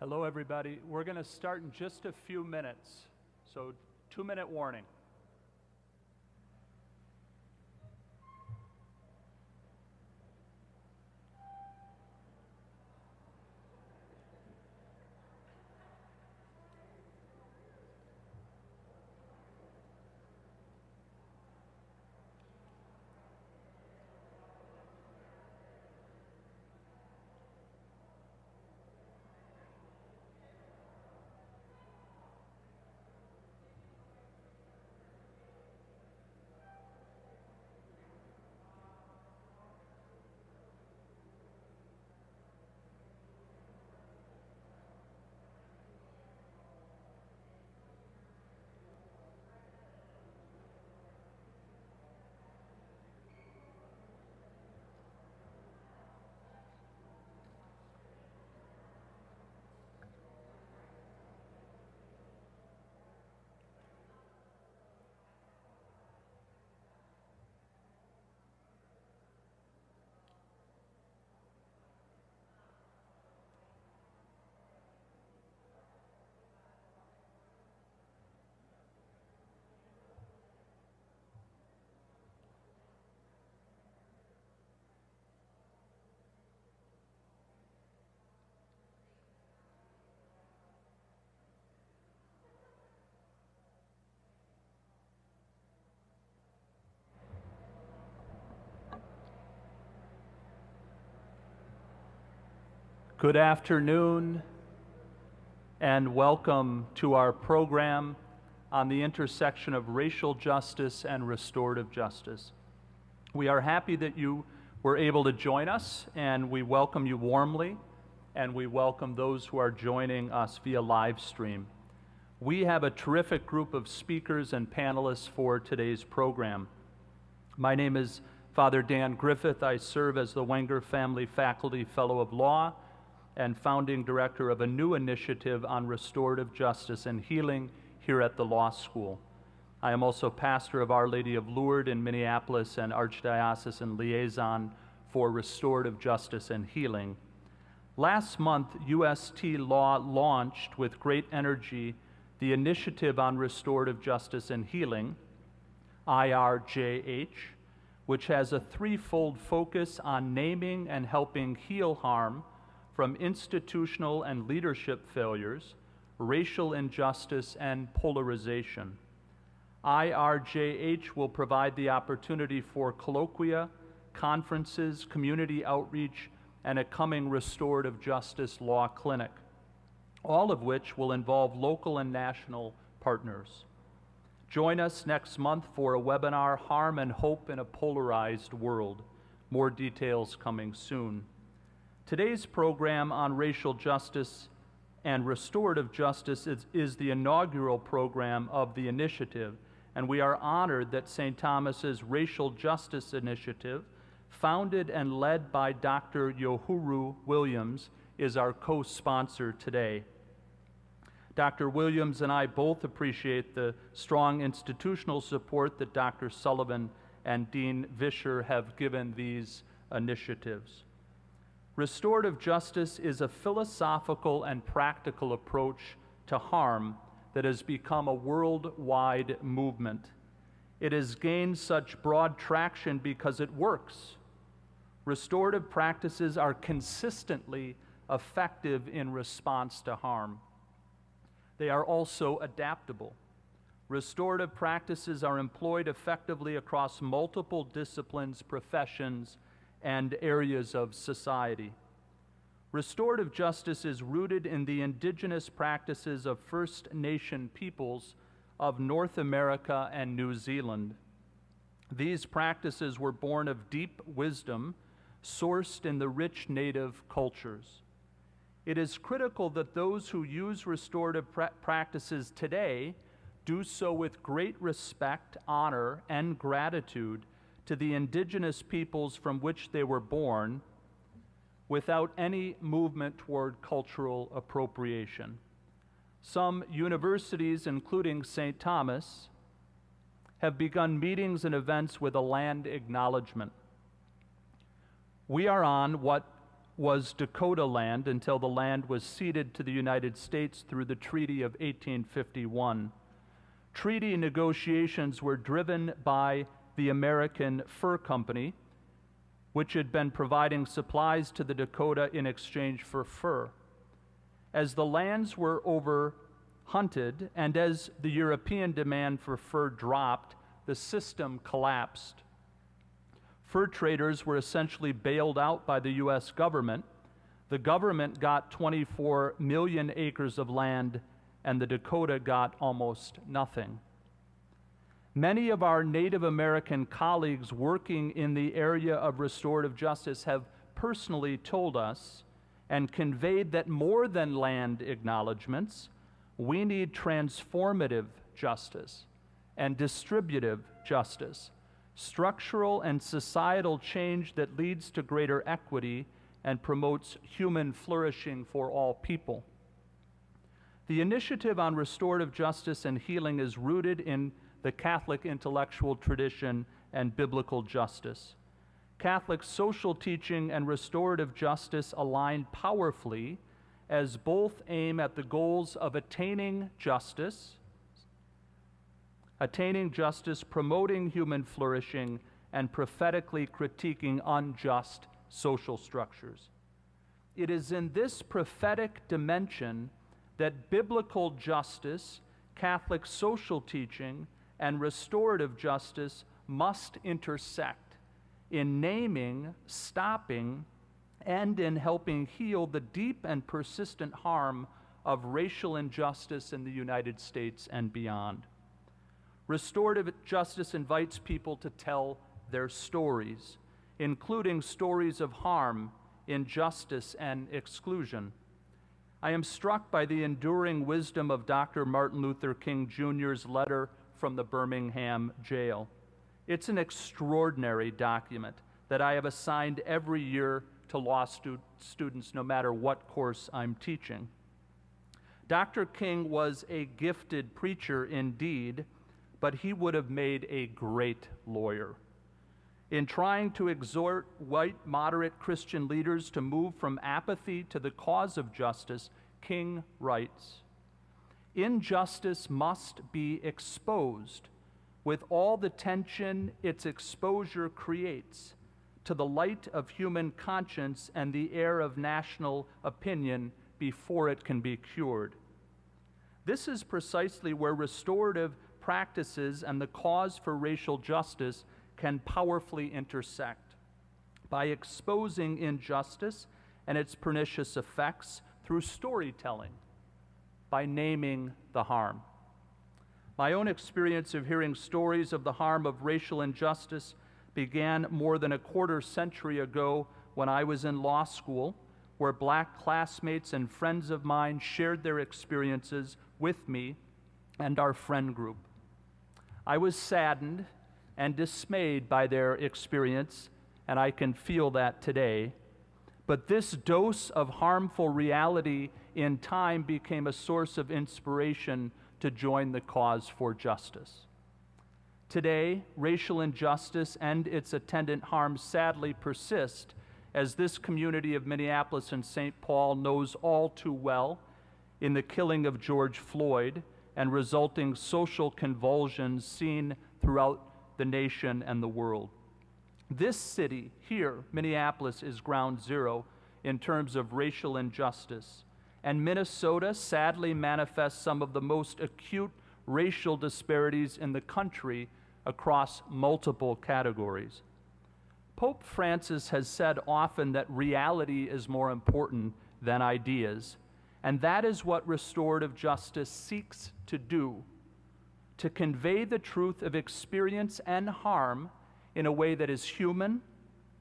Hello, everybody. We're going to start in just a few minutes, so 2-minute warning. Good afternoon, and welcome to our program on the intersection of racial justice and restorative justice. We are happy that you were able to join us, and we welcome you warmly, and we welcome those who are joining us via live stream. We have a terrific group of speakers and panelists for today's program. My name is Father Dan Griffith. I serve as the Wenger Family Faculty Fellow of Law and founding director of a new initiative on restorative justice and healing here at the law school. I am also pastor of Our Lady of Lourdes in Minneapolis and Archdiocesan liaison for restorative justice and healing. Last month, UST Law launched with great energy the Initiative on Restorative Justice and Healing, IRJH, which has a threefold focus on naming and helping heal harm from institutional and leadership failures, racial injustice, and polarization. IRJH will provide the opportunity for colloquia, conferences, community outreach, and a coming restorative justice law clinic, all of which will involve local and national partners. Join us next month for a webinar, Harm and Hope in a Polarized World. More details coming soon. Today's program on racial justice and restorative justice is the inaugural program of the initiative, and we are honored that St. Thomas's Racial Justice Initiative, founded and led by Dr. Yohuru Williams, is our co-sponsor today. Dr. Williams and I both appreciate the strong institutional support that Dr. Sullivan and Dean Vischer have given these initiatives. Restorative justice is a philosophical and practical approach to harm that has become a worldwide movement. It has gained such broad traction because it works. Restorative practices are consistently effective in response to harm. They are also adaptable. Restorative practices are employed effectively across multiple disciplines, professions, and areas of society. Restorative justice is rooted in the indigenous practices of First Nation peoples of North America and New Zealand. These practices were born of deep wisdom sourced in the rich native cultures. It is critical that those who use restorative practices today do so with great respect, honor, and gratitude to the indigenous peoples from which they were born, without any movement toward cultural appropriation. Some universities, including St. Thomas, have begun meetings and events with a land acknowledgement. We are on what was Dakota land until the land was ceded to the United States through the Treaty of 1851. Treaty negotiations were driven by the American Fur Company, which had been providing supplies to the Dakota in exchange for fur. As the lands were overhunted and as the European demand for fur dropped, the system collapsed. Fur traders were essentially bailed out by the U.S. government. The government got 24 million acres of land, and the Dakota got almost nothing. Many of our Native American colleagues working in the area of restorative justice have personally told us and conveyed that more than land acknowledgments, we need transformative justice and distributive justice, structural and societal change that leads to greater equity and promotes human flourishing for all people. The initiative on restorative justice and healing is rooted in the Catholic intellectual tradition and biblical justice. Catholic social teaching and restorative justice align powerfully as both aim at the goals of attaining justice, promoting human flourishing, and prophetically critiquing unjust social structures. It is in this prophetic dimension that biblical justice, Catholic social teaching, and restorative justice must intersect in naming, stopping, and in helping heal the deep and persistent harm of racial injustice in the United States and beyond. Restorative justice invites people to tell their stories, including stories of harm, injustice, and exclusion. I am struck by the enduring wisdom of Dr. Martin Luther King Jr.'s letter from the Birmingham jail. It's an extraordinary document that I have assigned every year to law students, no matter what course I'm teaching. Dr. King was a gifted preacher indeed, but he would have made a great lawyer. In trying to exhort white moderate Christian leaders to move from apathy to the cause of justice, King writes, "Injustice must be exposed with all the tension its exposure creates to the light of human conscience and the air of national opinion before it can be cured." This is precisely where restorative practices and the cause for racial justice can powerfully intersect by exposing injustice and its pernicious effects through storytelling, by naming the harm. My own experience of hearing stories of the harm of racial injustice began more than a quarter century ago when I was in law school, where black classmates and friends of mine shared their experiences with me and our friend group. I was saddened and dismayed by their experience, and I can feel that today. But this dose of harmful reality in time became a source of inspiration to join the cause for justice. Today, racial injustice and its attendant harm sadly persist, as this community of Minneapolis and St. Paul knows all too well in the killing of George Floyd and resulting social convulsions seen throughout the nation and the world. This city here, Minneapolis, is ground zero in terms of racial injustice, and Minnesota sadly manifests some of the most acute racial disparities in the country across multiple categories. Pope Francis has said often that reality is more important than ideas, and that is what restorative justice seeks to do, to convey the truth of experience and harm in a way that is human,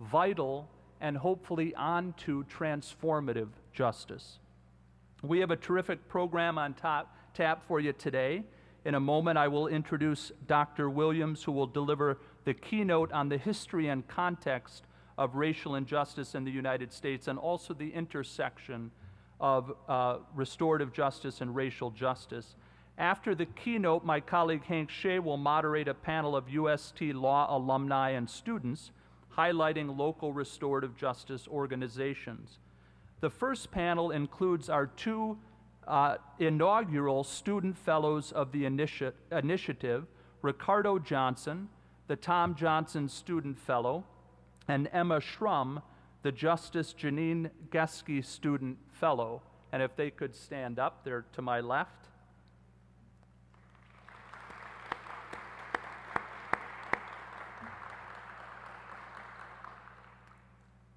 vital, and hopefully onto transformative justice. We have a terrific program on tap for you today. In a moment, I will introduce Dr. Williams, who will deliver the keynote on the history and context of racial injustice in the United States and also the intersection of restorative justice and racial justice. After the keynote, my colleague Hank Shea will moderate a panel of UST law alumni and students highlighting local restorative justice organizations. The first panel includes our two inaugural student fellows of the initiative, Ricardo Johnson, the Tom Johnson Student Fellow, and Emma Schrum, the Justice Janine Geske Student Fellow. And if they could stand up, they're to my left.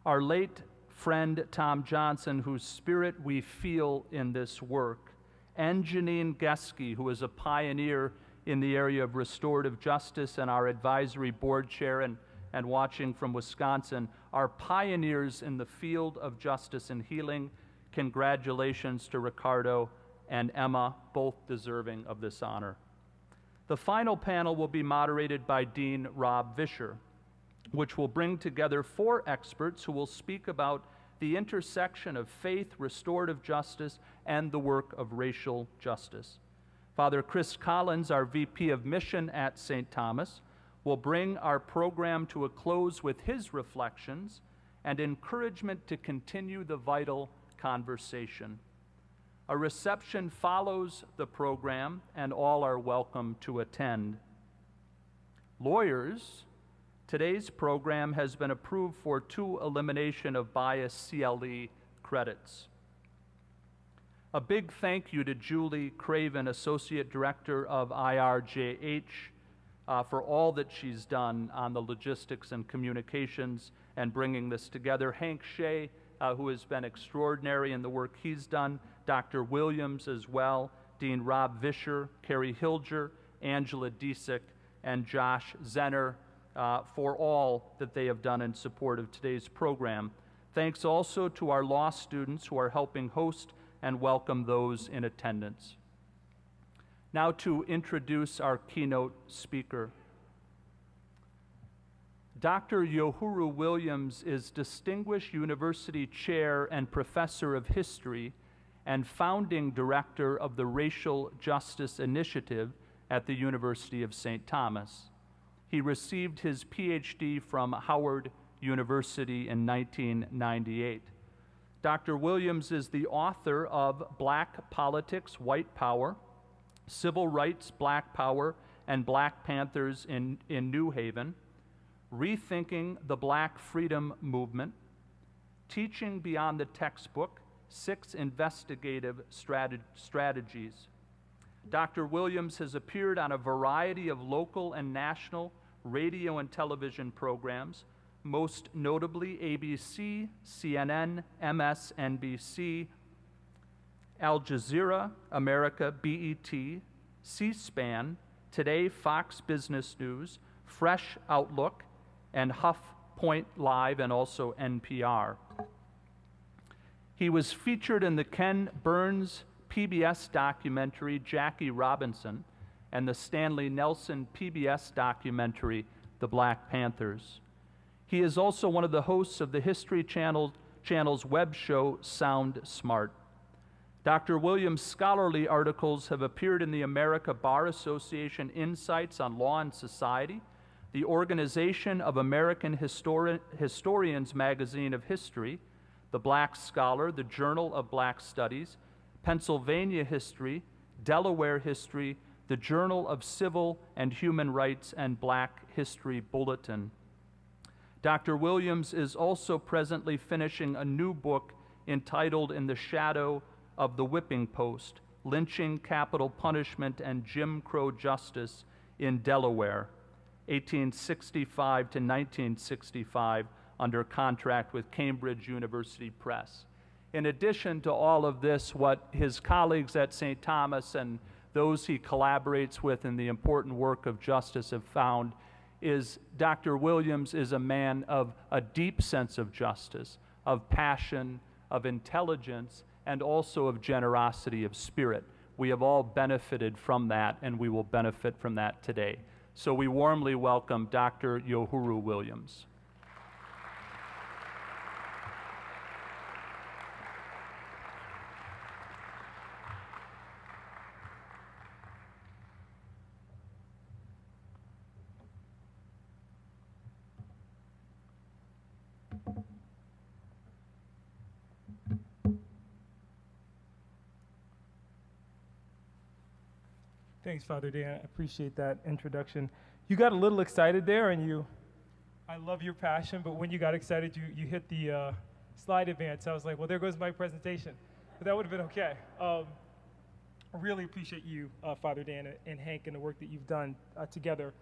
Our late friend Tom Johnson, whose spirit we feel in this work, and Janine Geske, who is a pioneer in the area of restorative justice and our advisory board chair and watching from Wisconsin, are pioneers in the field of justice and healing. Congratulations to Ricardo and Emma, both deserving of this honor. The final panel will be moderated by Dean Rob Vischer, which will bring together 4 experts who will speak about the intersection of faith, restorative justice, and the work of racial justice. Father Chris Collins, our VP of Mission at St. Thomas, will bring our program to a close with his reflections and encouragement to continue the vital conversation. A reception follows the program, and all are welcome to attend. Lawyers, today's program has been approved for 2 elimination of bias CLE credits. A big thank you to Julie Craven, Associate Director of IRJH, for all that she's done on the logistics and communications and bringing this together. Hank Shea, who has been extraordinary in the work he's done, Dr. Williams as well, Dean Rob Vischer, Carrie Hilger, Angela Disick, and Josh Zenner, for all that they have done in support of today's program. Thanks also to our law students who are helping host and welcome those in attendance. Now to introduce our keynote speaker. Dr. Yohuru Williams is Distinguished University Chair and Professor of History and founding director of the Racial Justice Initiative at the University of St. Thomas. He received his PhD from Howard University in 1998. Dr. Williams is the author of Black Politics, White Power, Civil Rights, Black Power, and Black Panthers in New Haven, Rethinking the Black Freedom Movement, Teaching Beyond the Textbook, 6 Investigative Strategies. Dr. Williams has appeared on a variety of local and national radio and television programs, most notably ABC, CNN, MSNBC, Al Jazeera, America, BET, C-SPAN, Today, Fox Business News, Fresh Outlook, and HuffPoint Live, and also NPR. He was featured in the Ken Burns PBS documentary, Jackie Robinson, and the Stanley Nelson PBS documentary, The Black Panthers. He is also one of the hosts of the History Channel's web show, Sound Smart. Dr. Williams' scholarly articles have appeared in the America Bar Association Insights on Law and Society, the Organization of American Historians Magazine of History, the Black Scholar, the Journal of Black Studies, Pennsylvania History, Delaware History, the Journal of Civil and Human Rights, and Black History Bulletin. Dr. Williams is also presently finishing a new book entitled In the Shadow of the Whipping Post, Lynching, Capital Punishment, and Jim Crow Justice in Delaware, 1865 to 1965, under contract with Cambridge University Press. In addition to all of this, what his colleagues at St. Thomas and those he collaborates with in the important work of justice have found is Dr. Williams is a man of a deep sense of justice, of passion, of intelligence, and also of generosity of spirit. We have all benefited from that, and we will benefit from that today. So we warmly welcome Dr. Yohuru Williams. Thanks, Father Dan. I appreciate that introduction. You got a little excited there, and I love your passion, but when you got excited, you hit the slide advance. I was like, well, there goes my presentation. But that would have been okay. I really appreciate you, Father Dan and Hank, and the work that you've done together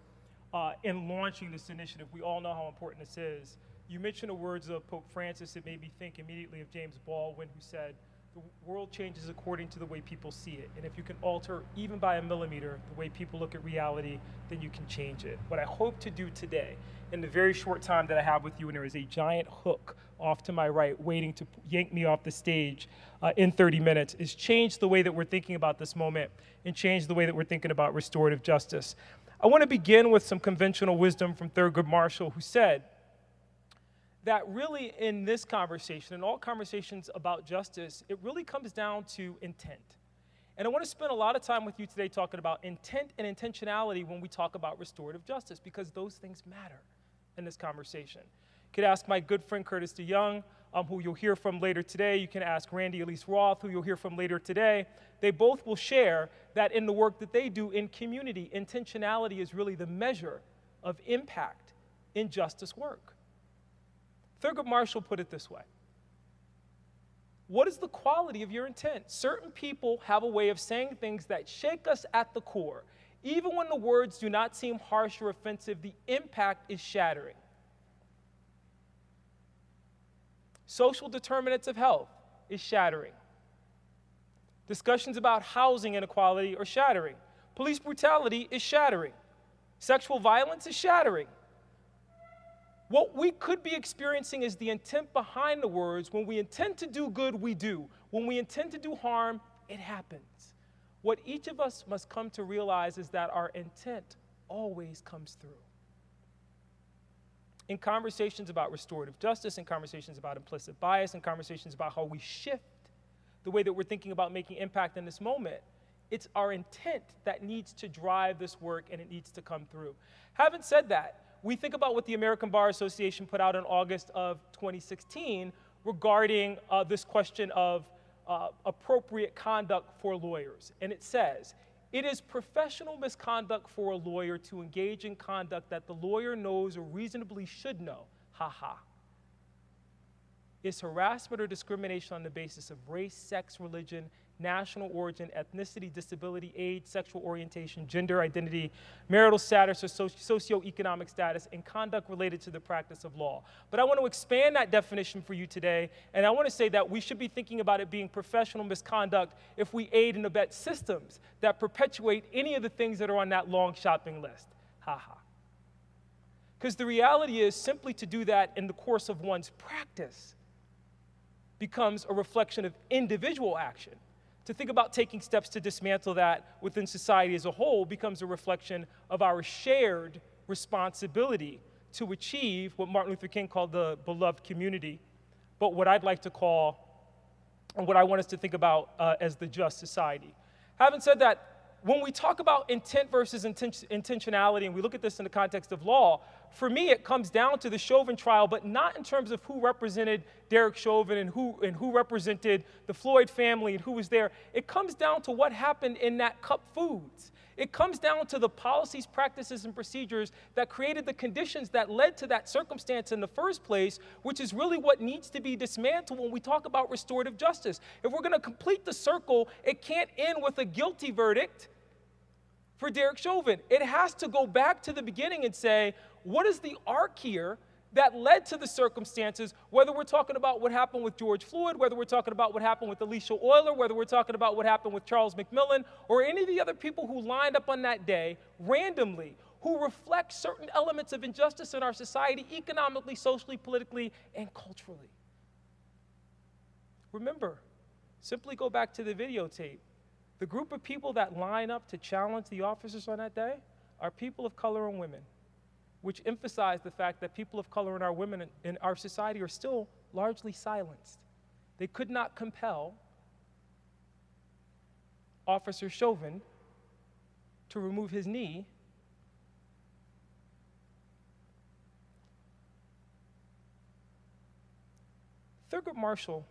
in launching this initiative. We all know how important this is. You mentioned the words of Pope Francis. It made me think immediately of James Baldwin, who said, the world changes according to the way people see it. And if you can alter, even by a millimeter, the way people look at reality, then you can change it. What I hope to do today, in the very short time that I have with you, and there is a giant hook off to my right waiting to yank me off the stage in 30 minutes, is change the way that we're thinking about this moment and change the way that we're thinking about restorative justice. I want to begin with some conventional wisdom from Thurgood Marshall, who said that really in this conversation, in all conversations about justice, it really comes down to intent. And I want to spend a lot of time with you today talking about intent and intentionality when we talk about restorative justice, because those things matter in this conversation. You could ask my good friend Curtis DeYoung, who you'll hear from later today. You can ask Randy Elise Roth, who you'll hear from later today. They both will share that in the work that they do in community, intentionality is really the measure of impact in justice work. Thurgood Marshall put it this way: what is the quality of your intent? Certain people have a way of saying things that shake us at the core. Even when the words do not seem harsh or offensive, the impact is shattering. Social determinants of health is shattering. Discussions about housing inequality are shattering. Police brutality is shattering. Sexual violence is shattering. What we could be experiencing is the intent behind the words. When we intend to do good, we do. When we intend to do harm, it happens. What each of us must come to realize is that our intent always comes through. In conversations about restorative justice, in conversations about implicit bias, in conversations about how we shift the way that we're thinking about making impact in this moment, it's our intent that needs to drive this work, and it needs to come through. Having said that, we think about what the American Bar Association put out in August of 2016 regarding this question of appropriate conduct for lawyers. And it says, it is professional misconduct for a lawyer to engage in conduct that the lawyer knows or reasonably should know, is harassment or discrimination on the basis of race, sex, religion, national origin, ethnicity, disability, age, sexual orientation, gender identity, marital status, or socioeconomic status, and conduct related to the practice of law. But I want to expand that definition for you today, and I want to say that we should be thinking about it being professional misconduct if we aid and abet systems that perpetuate any of the things that are on that long shopping list. Because the reality is, simply to do that in the course of one's practice becomes a reflection of individual action. To think about taking steps to dismantle that within society as a whole becomes a reflection of our shared responsibility to achieve what Martin Luther King called the beloved community, but what I'd like to call, and what I want us to think about as the just society. Having said that, when we talk about intent versus intentionality, and we look at this in the context of law, for me it comes down to the Chauvin trial, but not in terms of who represented Derek Chauvin and who represented the Floyd family and who was there. It comes down to what happened in that Cup Foods. It comes down to the policies, practices, and procedures that created the conditions that led to that circumstance in the first place, which is really what needs to be dismantled when we talk about restorative justice. If we're going to complete the circle, it can't end with a guilty verdict for Derek Chauvin. It has to go back to the beginning and say, what is the arc here that led to the circumstances, whether we're talking about what happened with George Floyd, whether we're talking about what happened with Alicia Euler, whether we're talking about what happened with Charles McMillan, or any of the other people who lined up on that day randomly, who reflect certain elements of injustice in our society, economically, socially, politically, and culturally. Remember, simply go back to the videotape. The group of people that line up to challenge the officers on that day are people of color and women, which emphasize the fact that people of color and our women in our society are still largely silenced. They could not compel Officer Chauvin to remove his knee Thurgood Marshall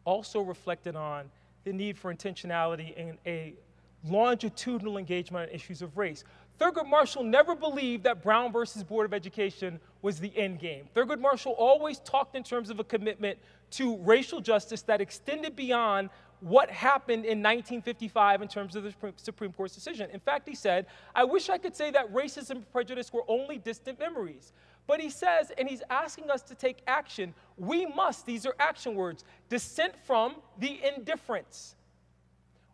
also reflected on the need for intentionality in a longitudinal engagement on issues of race. Thurgood Marshall never believed that Brown versus Board of Education was the end game. Thurgood Marshall always talked in terms of a commitment to racial justice that extended beyond what happened in 1955 in terms of the Supreme Court's decision. In fact, he said, I wish I could say that racism and prejudice were only distant memories. But he says, and he's asking us to take action, we must, these are action words, dissent from the indifference.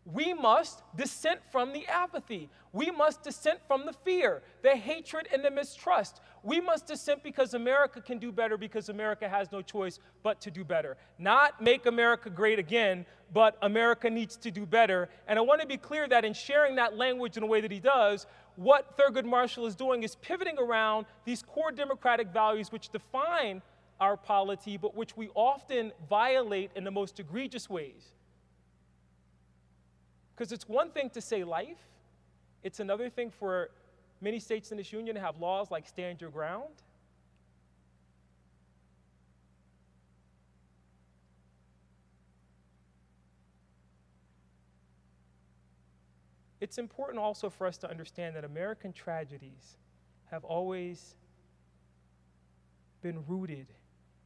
We must dissent from the apathy. We must dissent from the fear, the hatred, and the mistrust. We must dissent because America can do better, because America has no choice but to do better. Not make America great again, but America needs to do better. And I want to be clear that in sharing that language in a way that he does, what Thurgood Marshall is doing is pivoting around these core democratic values which define our polity, but which we often violate in the most egregious ways. Because it's one thing to say life, it's another thing for many states in this union to have laws like Stand Your Ground. It's important also for us to understand that American tragedies have always been rooted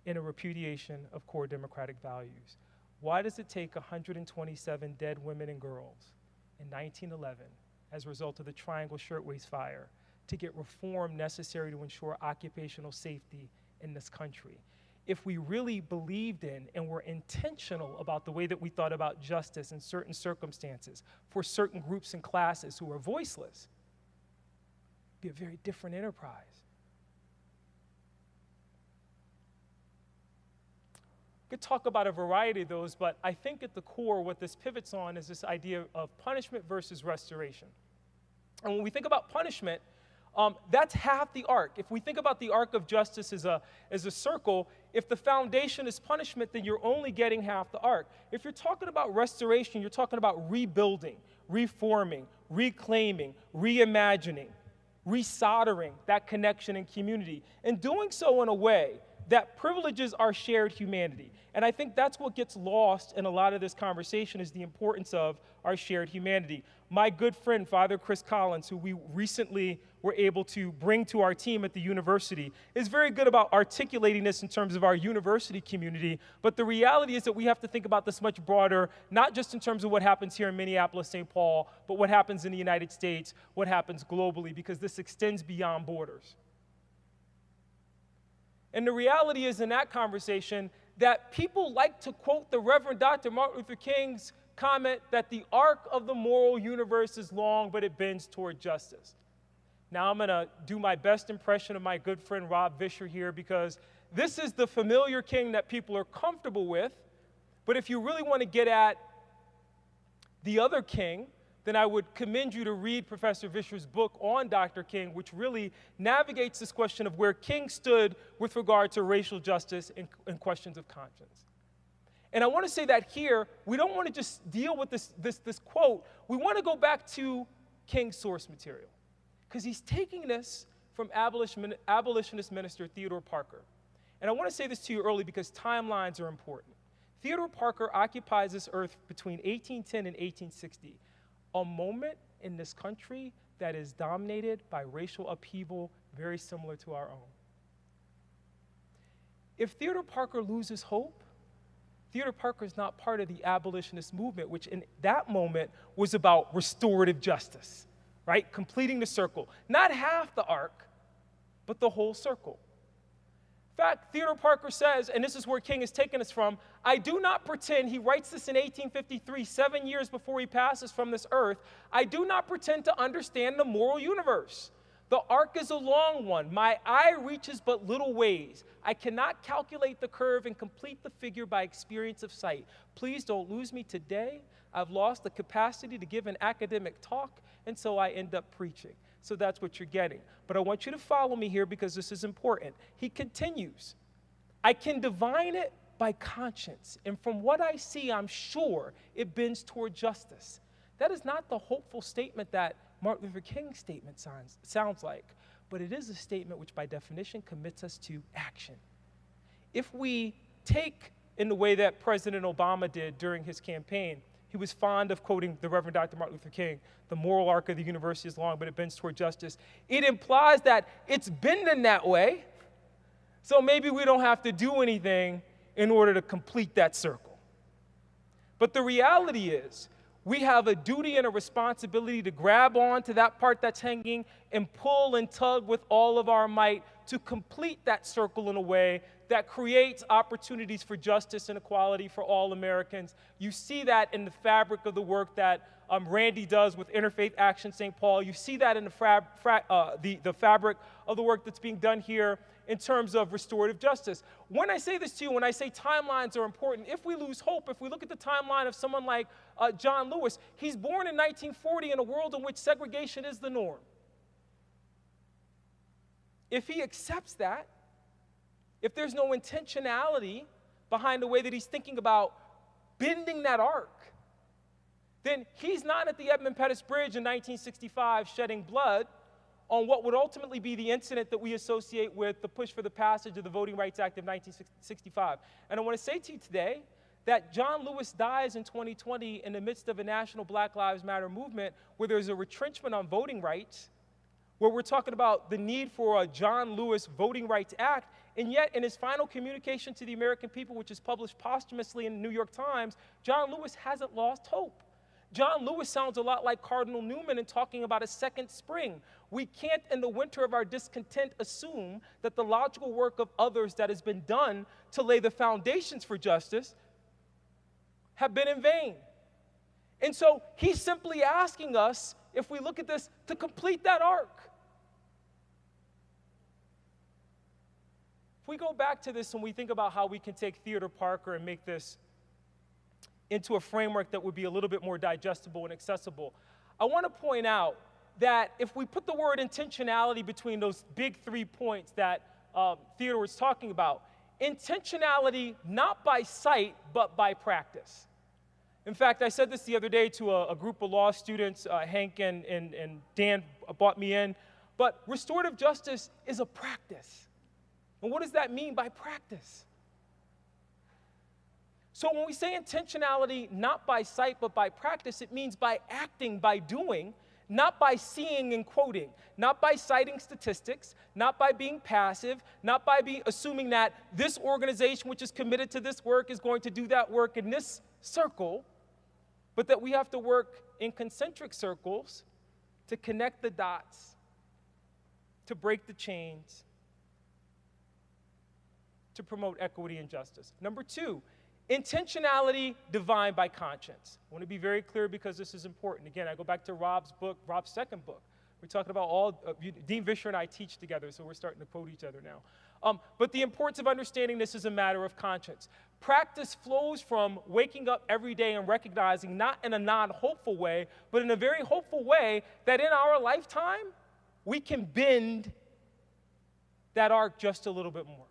in a repudiation of core democratic values. Why does it take 127 dead women and girls in 1911 as a result of the Triangle Shirtwaist Fire to get reform necessary to ensure occupational safety in this country? If we really believed in and were intentional about the way that we thought about justice in certain circumstances for certain groups and classes who are voiceless, it'd be a very different enterprise. Could talk about a variety of those, but I think at the core what this pivots on is this idea of punishment versus restoration. And when we think about punishment, that's half the arc. If we think about the arc of justice as a circle, if the foundation is punishment, then you're only getting half the arc. If you're talking about restoration, you're talking about rebuilding, reforming, reclaiming, reimagining, resoldering that connection and community, and doing so in a way that privileges our shared humanity. And I think that's what gets lost in a lot of this conversation is the importance of our shared humanity. My good friend, Father Chris Collins, who we recently were able to bring to our team at the university, is very good about articulating this in terms of our university community. But the reality is that we have to think about this much broader, not just in terms of what happens here in Minneapolis, St. Paul, but what happens in the United States, what happens globally, because this extends beyond borders. And the reality is in that conversation that people like to quote the Reverend Dr. Martin Luther King's comment that the arc of the moral universe is long, but it bends toward justice. Now I'm going to do my best impression of my good friend Rob Vischer here, because this is the familiar King that people are comfortable with. But if you really want to get at the other King, then I would commend you to read Professor Vischer's book on Dr. King, which really navigates this question of where King stood with regard to racial justice and questions of conscience. And I want to say that here, we don't want to just deal with this quote. We want to go back to King's source material, because he's taking this from abolitionist minister Theodore Parker. And I want to say this to you early because timelines are important. Theodore Parker occupies this earth between 1810 and 1860. A moment in this country that is dominated by racial upheaval very similar to our own. If Theodore Parker loses hope, Theodore Parker is not part of the abolitionist movement, which in that moment was about restorative justice, right? Completing the circle. Not half the arc, but the whole circle. In fact, Theodore Parker says, and this is where King has taken us from, I do not pretend, he writes this in 1853, 7 years before he passes from this earth, I do not pretend to understand the moral universe. The arc is a long one. My eye reaches but little ways. I cannot calculate the curve and complete the figure by experience of sight. Please don't lose me today. I've lost the capacity to give an academic talk, and so I end up preaching. So that's what you're getting. But I want you to follow me here because this is important. He continues, I can divine it by conscience, and from what I see, I'm sure it bends toward justice. That is not the hopeful statement that Martin Luther King's statement sounds like, but it is a statement which by definition commits us to action. If we take in the way that President Obama did during his campaign, he was fond of quoting the Reverend Dr. Martin Luther King, the moral arc of the universe is long, but it bends toward justice. It implies that it's bending that way, so maybe we don't have to do anything in order to complete that circle. But the reality is, we have a duty and a responsibility to grab on to that part that's hanging and pull and tug with all of our might to complete that circle in a way that creates opportunities for justice and equality for all Americans. You see that in the fabric of the work that Randy does with Interfaith Action St. Paul. You see that in the fabric of the work that's being done here in terms of restorative justice. When I say this to you, when I say timelines are important, if we lose hope, if we look at the timeline of someone like John Lewis, he's born in 1940 in a world in which segregation is the norm. If he accepts that, if there's no intentionality behind the way that he's thinking about bending that arc, then he's not at the Edmund Pettus Bridge in 1965 shedding blood on what would ultimately be the incident that we associate with the push for the passage of the Voting Rights Act of 1965. And I want to say to you today that John Lewis dies in 2020 in the midst of a national Black Lives Matter movement where there's a retrenchment on voting rights, where we're talking about the need for a John Lewis Voting Rights Act, and yet in his final communication to the American people, which is published posthumously in the New York Times, John Lewis hasn't lost hope. John Lewis sounds a lot like Cardinal Newman in talking about a second spring. We can't, in the winter of our discontent, assume that the logical work of others that has been done to lay the foundations for justice have been in vain. And so he's simply asking us, if we look at this, to complete that arc. If we go back to this and we think about how we can take Theodore Parker and make this into a framework that would be a little bit more digestible and accessible, I want to point out that if we put the word intentionality between those big 3 points that Theodore was talking about, intentionality not by sight, but by practice. In fact, I said this the other day to a group of law students, Hank and Dan brought me in, but restorative justice is a practice. And what does that mean by practice? So when we say intentionality, not by sight, but by practice, it means by acting, by doing, not by seeing and quoting, not by citing statistics, not by being passive, not by assuming that this organization which is committed to this work is going to do that work in this circle, but that we have to work in concentric circles to connect the dots, to break the chains, to promote equity and justice. Number 2, intentionality divine by conscience. I want to be very clear because this is important. Again, I go back to Rob's second book. We're talking about Dean Vischer and I teach together, so we're starting to quote each other now. But the importance of understanding this is a matter of conscience. Practice flows from waking up every day and recognizing, not in a non-hopeful way, but in a very hopeful way, that in our lifetime, we can bend that arc just a little bit more.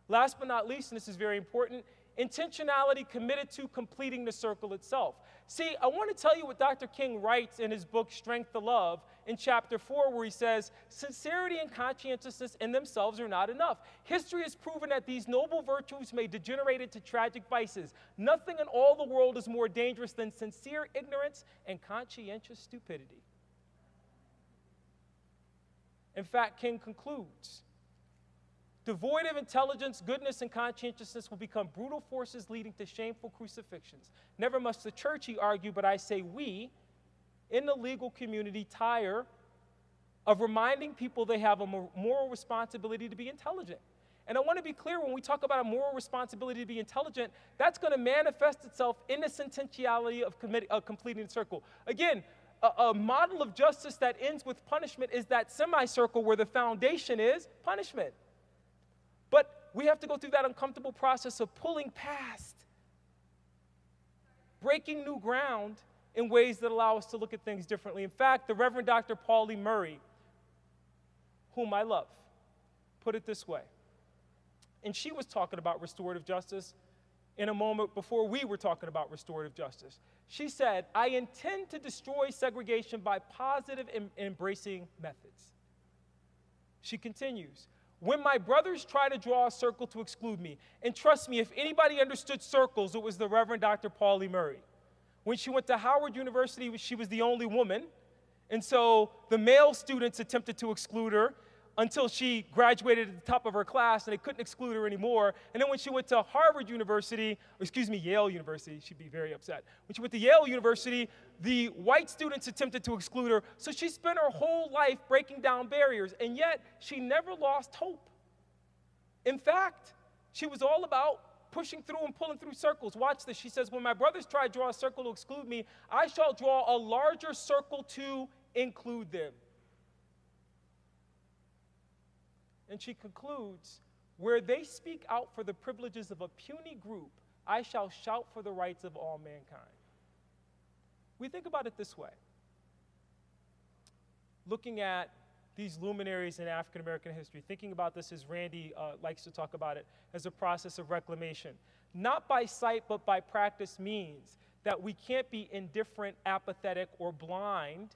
Last but not least, and this is very important, intentionality committed to completing the circle itself. See, I want to tell you what Dr. King writes in his book, Strength to Love, in chapter 4, where he says, sincerity and conscientiousness in themselves are not enough. History has proven that these noble virtues may degenerate into tragic vices. Nothing in all the world is more dangerous than sincere ignorance and conscientious stupidity. In fact, King concludes, devoid of intelligence, goodness, and conscientiousness will become brutal forces leading to shameful crucifixions. Never must the church, he argued, but I say we, in the legal community, tire of reminding people they have a moral responsibility to be intelligent. And I want to be clear, when we talk about a moral responsibility to be intelligent, that's going to manifest itself in the sententiality of completing the circle. Again, a model of justice that ends with punishment is that semicircle where the foundation is punishment. But we have to go through that uncomfortable process of pulling past, breaking new ground in ways that allow us to look at things differently. In fact, the Reverend Dr. Pauli Murray, whom I love, put it this way. And she was talking about restorative justice in a moment before we were talking about restorative justice. She said, I intend to destroy segregation by positive and embracing methods. She continues, when my brothers try to draw a circle to exclude me, and trust me, if anybody understood circles, it was the Reverend Dr. Pauli Murray. When she went to Howard University, she was the only woman. And so the male students attempted to exclude her until she graduated at the top of her class, and they couldn't exclude her anymore. And then when she went to Yale University, she'd be very upset. When she went to Yale University, the white students attempted to exclude her, so she spent her whole life breaking down barriers, and yet she never lost hope. In fact, she was all about pushing through and pulling through circles. Watch this. She says, when my brothers try to draw a circle to exclude me, I shall draw a larger circle to include them. And she concludes, where they speak out for the privileges of a puny group, I shall shout for the rights of all mankind. We think about it this way. Looking at these luminaries in African American history, thinking about this as Randy likes to talk about it, as a process of reclamation. Not by sight, but by practice means that we can't be indifferent, apathetic, or blind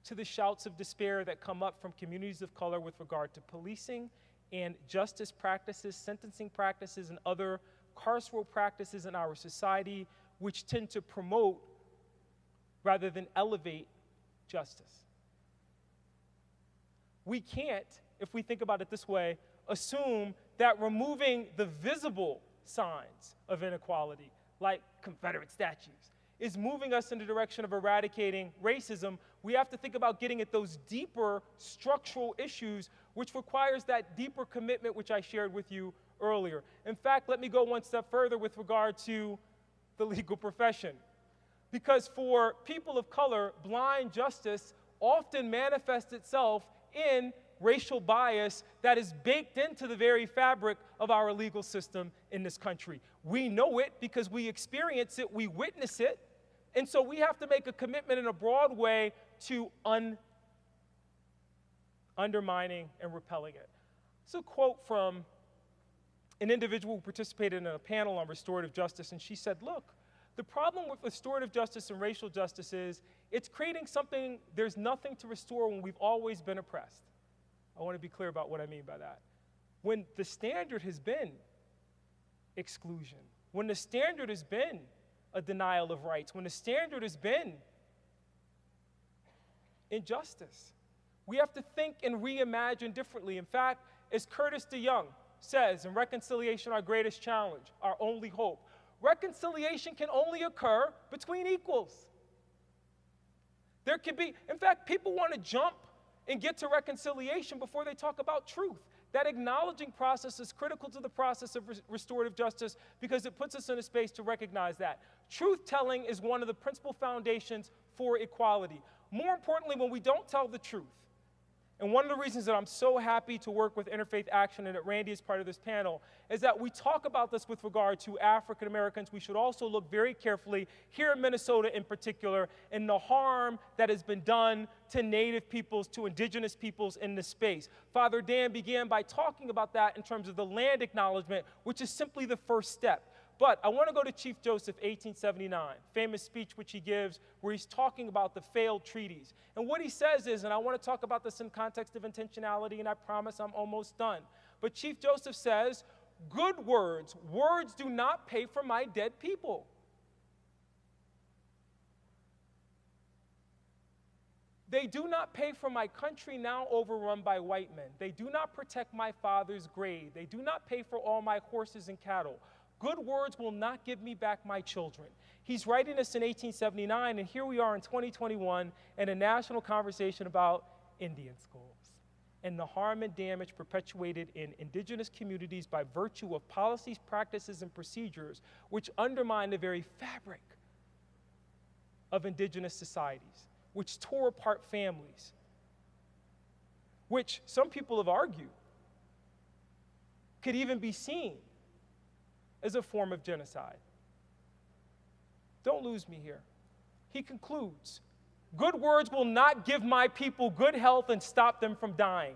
to the shouts of despair that come up from communities of color with regard to policing and justice practices, sentencing practices, and other carceral practices in our society which tend to promote rather than elevate justice. We can't, if we think about it this way, assume that removing the visible signs of inequality, like Confederate statues, is moving us in the direction of eradicating racism. We have to think about getting at those deeper structural issues, which requires that deeper commitment which I shared with you earlier. In fact, let me go one step further with regard to the legal profession. Because for people of color, blind justice often manifests itself in racial bias that is baked into the very fabric of our legal system in this country. We know it because we experience it, we witness it, and so we have to make a commitment in a broad way to undermining and repelling it. It's a quote from an individual who participated in a panel on restorative justice, and she said, look, the problem with restorative justice and racial justice is it's creating something there's nothing to restore when we've always been oppressed. I want to be clear about what I mean by that. When the standard has been exclusion, when the standard has been a denial of rights, when the standard has been injustice, we have to think and reimagine differently. In fact, as Curtis DeYoung says in Reconciliation, Our Greatest Challenge, Our Only Hope, reconciliation can only occur between equals. There can be, in fact, people want to jump and get to reconciliation before they talk about truth. That acknowledging process is critical to the process of restorative justice because it puts us in a space to recognize that. Truth-telling is one of the principal foundations for equality. More importantly, when we don't tell the truth, and one of the reasons that I'm so happy to work with Interfaith Action and that Randy is part of this panel is that we talk about this with regard to African Americans. We should also look very carefully here in Minnesota in particular in the harm that has been done to Native peoples, to indigenous peoples in this space. Father Dan began by talking about that in terms of the land acknowledgement, which is simply the first step. But I want to go to Chief Joseph, 1879, famous speech which he gives where he's talking about the failed treaties. And what he says is, and I want to talk about this in context of intentionality, and I promise I'm almost done. But Chief Joseph says, good words do not pay for my dead people. They do not pay for my country now overrun by white men. They do not protect my father's grave. They do not pay for all my horses and cattle. Good words will not give me back my children. He's writing this in 1879, and here we are in 2021 in a national conversation about Indian schools and the harm and damage perpetuated in indigenous communities by virtue of policies, practices, and procedures which undermine the very fabric of indigenous societies, which tore apart families, which some people have argued could even be seen as a form of genocide. Don't lose me here. He concludes, good words will not give my people good health and stop them from dying.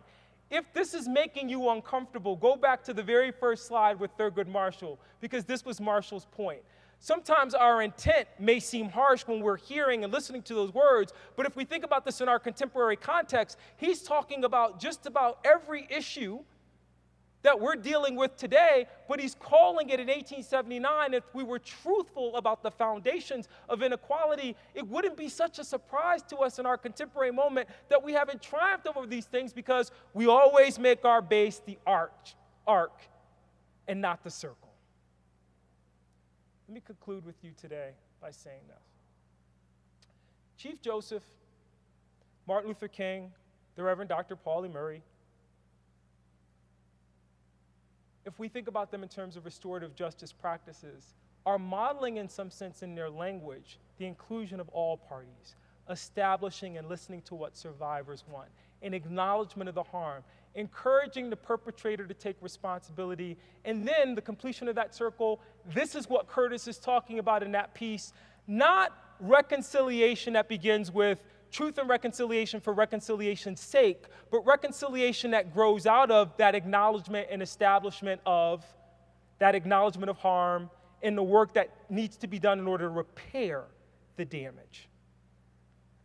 If this is making you uncomfortable, go back to the very first slide with Thurgood Marshall, because this was Marshall's point. Sometimes our intent may seem harsh when we're hearing and listening to those words, but if we think about this in our contemporary context, he's talking about just about every issue that we're dealing with today, but he's calling it in 1879. If we were truthful about the foundations of inequality, it wouldn't be such a surprise to us in our contemporary moment that we haven't triumphed over these things, because we always make our base the arc and not the circle. Let me conclude with you today by saying this. Chief Joseph, Martin Luther King, the Reverend Dr. Pauli Murray, if we think about them in terms of restorative justice practices, are modeling in some sense in their language the inclusion of all parties, establishing and listening to what survivors want, an acknowledgement of the harm, encouraging the perpetrator to take responsibility, and then the completion of that circle. This is what Curtis is talking about in that piece, not reconciliation that begins with truth and reconciliation for reconciliation's sake, but reconciliation that grows out of that acknowledgement and establishment of that acknowledgement of harm and the work that needs to be done in order to repair the damage.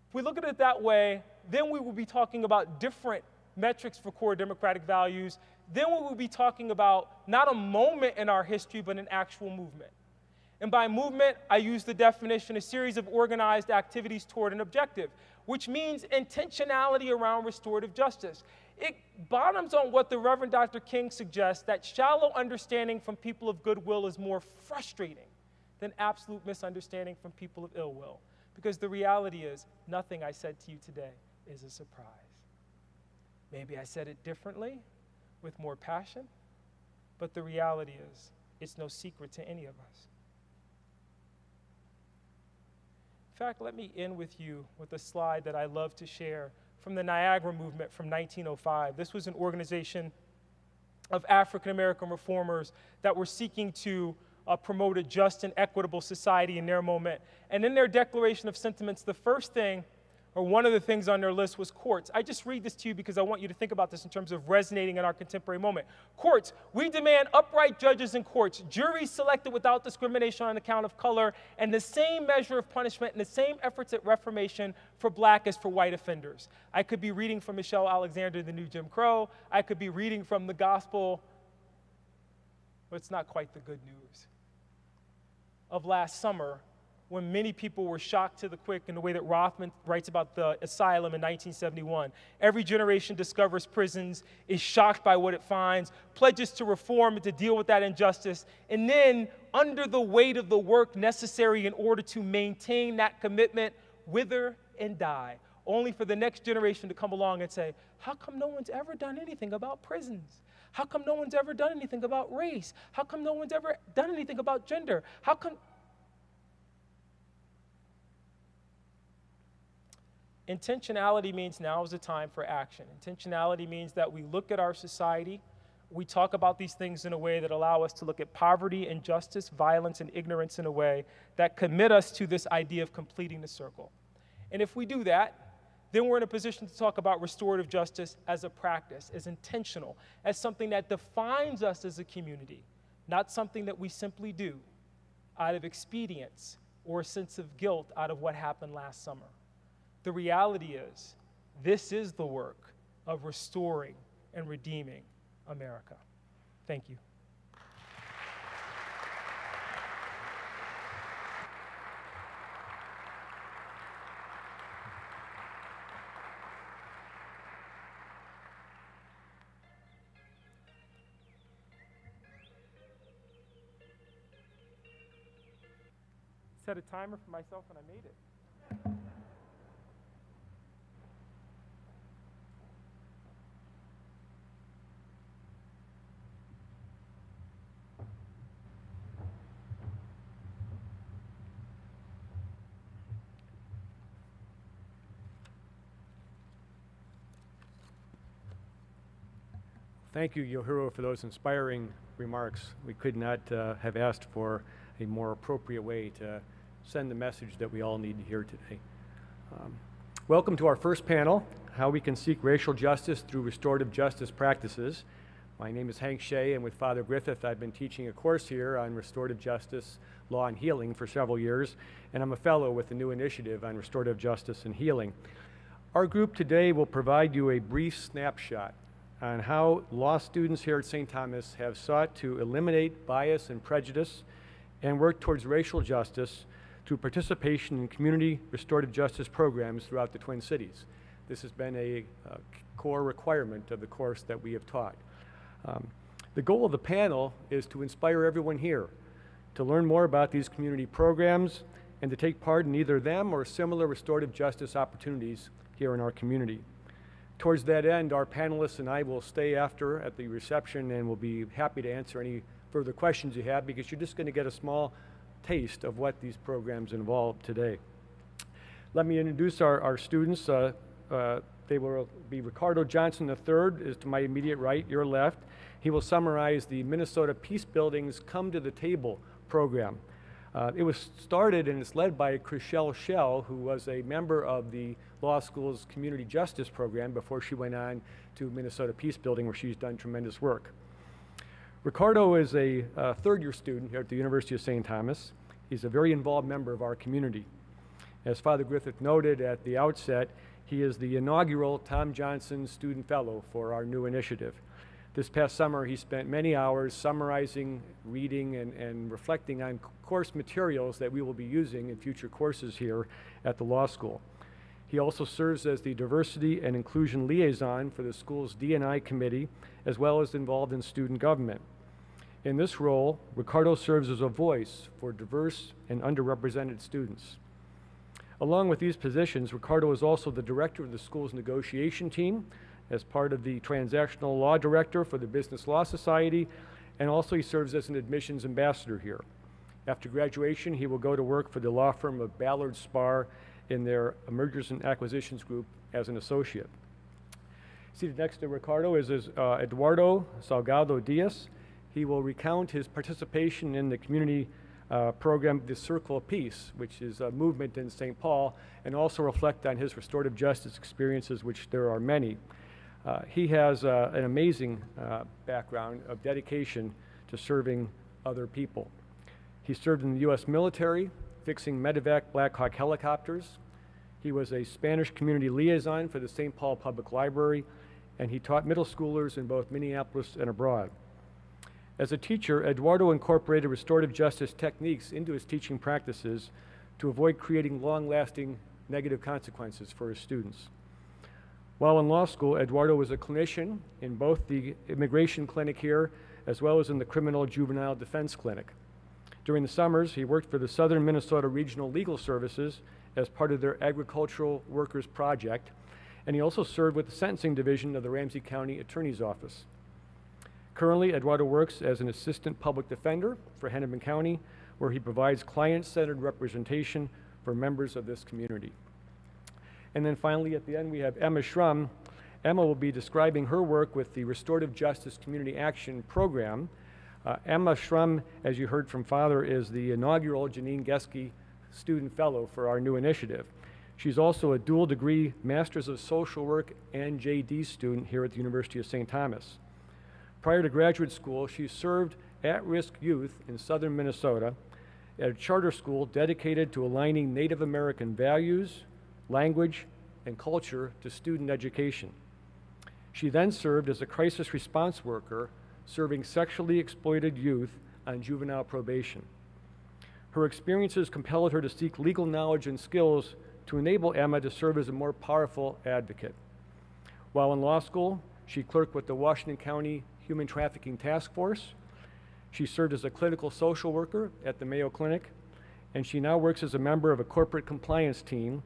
If we look at it that way, then we will be talking about different metrics for core democratic values. Then we will be talking about not a moment in our history, but an actual movement. And by movement, I use the definition, a series of organized activities toward an objective, which means intentionality around restorative justice. It bottoms on what the Reverend Dr. King suggests, that shallow understanding from people of goodwill is more frustrating than absolute misunderstanding from people of ill will. Because the reality is, nothing I said to you today is a surprise. Maybe I said it differently, with more passion, but the reality is, it's no secret to any of us. In fact, let me end with you with a slide that I love to share from the Niagara Movement from 1905. This was an organization of African-American reformers that were seeking to promote a just and equitable society in their moment. And in their declaration of sentiments, the first thing, or one of the things on their list, was courts. I just read this to you because I want you to think about this in terms of resonating in our contemporary moment. Courts, we demand upright judges in courts, juries selected without discrimination on account of color, and the same measure of punishment and the same efforts at reformation for black as for white offenders. I could be reading from Michelle Alexander, The New Jim Crow. I could be reading from the gospel, but it's not quite the good news of last summer, when many people were shocked to the quick in the way that Rothman writes about the asylum in 1971. Every generation discovers prisons, is shocked by what it finds, pledges to reform and to deal with that injustice, and then, under the weight of the work necessary in order to maintain that commitment, wither and die, only for the next generation to come along and say, how come no one's ever done anything about prisons? How come no one's ever done anything about race? How come no one's ever done anything about gender? How come... Intentionality means now is the time for action. Intentionality means that we look at our society, we talk about these things in a way that allow us to look at poverty, injustice, violence, and ignorance in a way that commit us to this idea of completing the circle. And if we do that, then we're in a position to talk about restorative justice as a practice, as intentional, as something that defines us as a community, not something that we simply do out of expedience or a sense of guilt out of what happened last summer. The reality is, this is the work of restoring and redeeming America. Thank you. Set a timer for myself and I made it. Thank you, Yohiro, for those inspiring remarks. We could not have asked for a more appropriate way to send the message that we all need to hear today. Welcome to our first panel, How We Can Seek Racial Justice Through Restorative Justice Practices. My name is Hank Shea, and with Father Griffith, I've been teaching a course here on restorative justice, law, and healing for several years, and I'm a fellow with the new initiative on restorative justice and healing. Our group today will provide you a brief snapshot on how law students here at St. Thomas have sought to eliminate bias and prejudice and work towards racial justice through participation in community restorative justice programs throughout the Twin Cities. This has been a core requirement of the course that we have taught. The goal of the panel is to inspire everyone here to learn more about these community programs and to take part in either them or similar restorative justice opportunities here in our community. Towards that end, our panelists and I will stay after at the reception and we'll be happy to answer any further questions you have, because you're just going to get a small taste of what these programs involve today. Let me introduce our students. They will be Ricardo Johnson III is to my immediate right, your left. He will summarize the Minnesota Peace Building's Come to the Table program. It was started and it's led by Chriselle Schell, who was a member of the law school's community justice program before she went on to Minnesota Peace Building, where she's done tremendous work. Ricardo is a third-year student here at the University of St. Thomas. He's a very involved member of our community. As Father Griffith noted at the outset, he is the inaugural Tom Johnson Student Fellow for our new initiative. This past summer, he spent many hours summarizing, reading, and reflecting on course materials that we will be using in future courses here at the law school. He also serves as the Diversity and Inclusion Liaison for the school's D&I committee, as well as involved in student government. In this role, Ricardo serves as a voice for diverse and underrepresented students. Along with these positions, Ricardo is also the director of the school's negotiation team, as part of the transactional law director for the Business Law Society, and also he serves as an admissions ambassador here. After graduation, he will go to work for the law firm of Ballard Spahr in their mergers and acquisitions group as an associate. Seated next to Ricardo is Eduardo Salgado Diaz. He will recount his participation in the community program, the Circle of Peace, which is a movement in St. Paul, and also reflect on his restorative justice experiences, which there are many. He has an amazing background of dedication to serving other people. He served in the U.S. military, fixing medevac Black Hawk helicopters. He was a Spanish community liaison for the St. Paul Public Library, and he taught middle schoolers in both Minneapolis and abroad. As a teacher, Eduardo incorporated restorative justice techniques into his teaching practices to avoid creating long-lasting negative consequences for his students. While in law school, Eduardo was a clinician in both the immigration clinic here as well as in the criminal juvenile defense clinic. During the summers, he worked for the Southern Minnesota Regional Legal Services as part of their Agricultural Workers Project, and he also served with the Sentencing Division of the Ramsey County Attorney's Office. Currently, Eduardo works as an assistant public defender for Hennepin County, where he provides client-centered representation for members of this community. And then finally, at the end, we have Emma Schrum. Emma will be describing her work with the Restorative Justice Community Action Program. Emma Schrum, as you heard from Father, is the inaugural Janine Geske Student Fellow for our new initiative. She's also a dual degree Masters of Social Work and JD student here at the University of St. Thomas. Prior to graduate school, she served at-risk youth in southern Minnesota at a charter school dedicated to aligning Native American values, language, and culture to student education. She then served as a crisis response worker, serving sexually exploited youth on juvenile probation. Her experiences compelled her to seek legal knowledge and skills to enable Emma to serve as a more powerful advocate. While in law school, she clerked with the Washington County Human Trafficking Task Force. She served as a clinical social worker at the Mayo Clinic, and she now works as a member of a corporate compliance team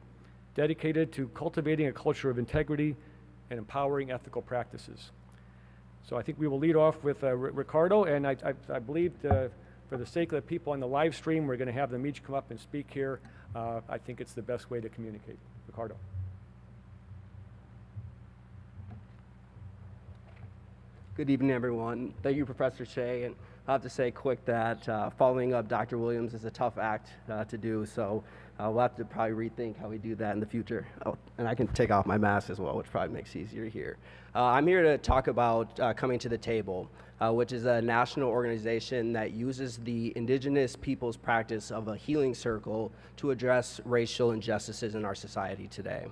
dedicated to cultivating a culture of integrity and empowering ethical practices. So I think we will lead off with Ricardo, and I believe for the sake of the people on the live stream, we're going to have them each come up and speak here. I think it's the best way to communicate. Ricardo. Good evening, everyone. Thank you, Professor Shea. And I have to say quick that following up Dr. Williams is a tough act to do, so we'll have to probably rethink how we do that in the future. Oh, and I can take off my mask as well, which probably makes it easier here. I'm here to talk about Coming to the Table, which is a national organization that uses the indigenous people's practice of a healing circle to address racial injustices in our society today.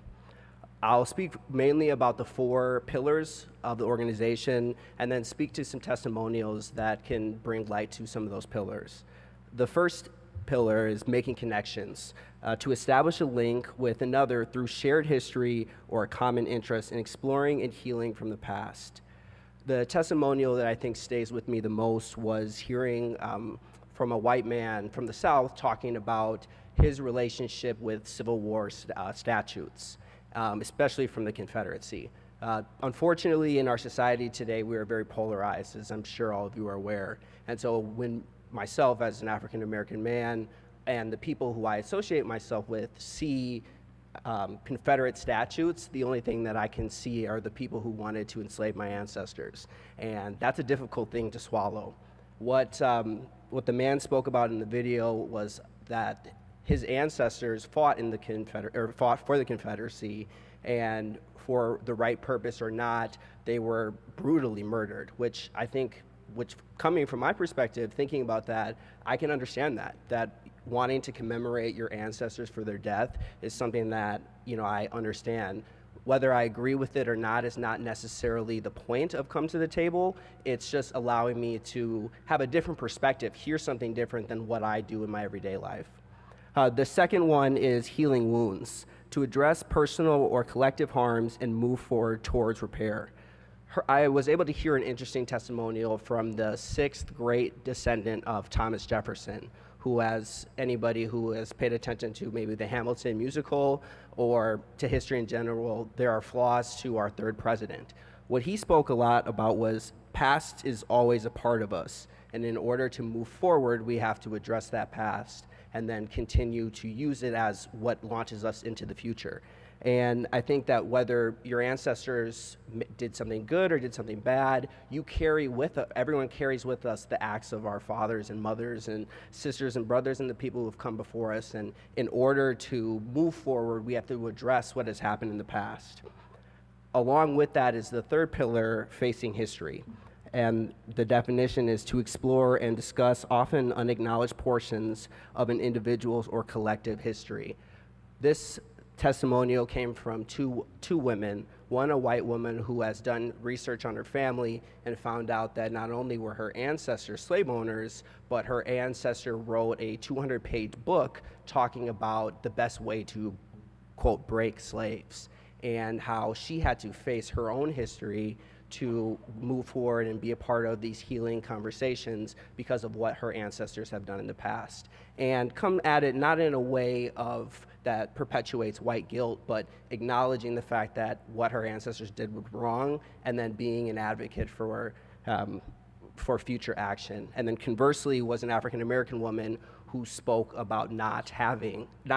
I'll speak mainly about the 4 pillars of the organization and then speak to some testimonials that can bring light to some of those pillars. The first pillar is making connections, to establish a link with another through shared history or a common interest in exploring and healing from the past. The testimonial that I think stays with me the most was hearing from a white man from the South talking about his relationship with Civil War statutes, especially from the Confederacy. Unfortunately, in our society today, we are very polarized, as I'm sure all of you are aware. And so when myself as an African American man and the people who I associate myself with see Confederate statutes, the only thing that I can see are the people who wanted to enslave my ancestors. And that's a difficult thing to swallow. What the man spoke about in the video was that his ancestors fought for the Confederacy, and for the right purpose or not, they were brutally murdered, which coming from my perspective, thinking about that, I can understand that wanting to commemorate your ancestors for their death is something that, I understand. Whether I agree with it or not is not necessarily the point of Come to the Table. It's just allowing me to have a different perspective, hear something different than what I do in my everyday life. The second one is healing wounds, to address personal or collective harms and move forward towards repair. I was able to hear an interesting testimonial from the 6th great descendant of Thomas Jefferson, who, as anybody who has paid attention to maybe the Hamilton musical or to history in general, there are flaws to our 3rd president. What he spoke a lot about was past is always a part of us, and in order to move forward, we have to address that past and then continue to use it as what launches us into the future. And I think that whether your ancestors did something good or did something bad, everyone carries with us the acts of our fathers and mothers and sisters and brothers and the people who have come before us. And in order to move forward, we have to address what has happened in the past. Along with that is the 3rd pillar, facing history. And the definition is to explore and discuss often unacknowledged portions of an individual's or collective history. This testimonial came from two women, one a white woman who has done research on her family and found out that not only were her ancestors slave owners, but her ancestor wrote a 200-page book talking about the best way to, quote, break slaves, and how she had to face her own history to move forward and be a part of these healing conversations because of what her ancestors have done in the past. And come at it not in a way of that perpetuates white guilt, but acknowledging the fact that what her ancestors did was wrong, and then being an advocate for future action. And then conversely was an African American woman who spoke about not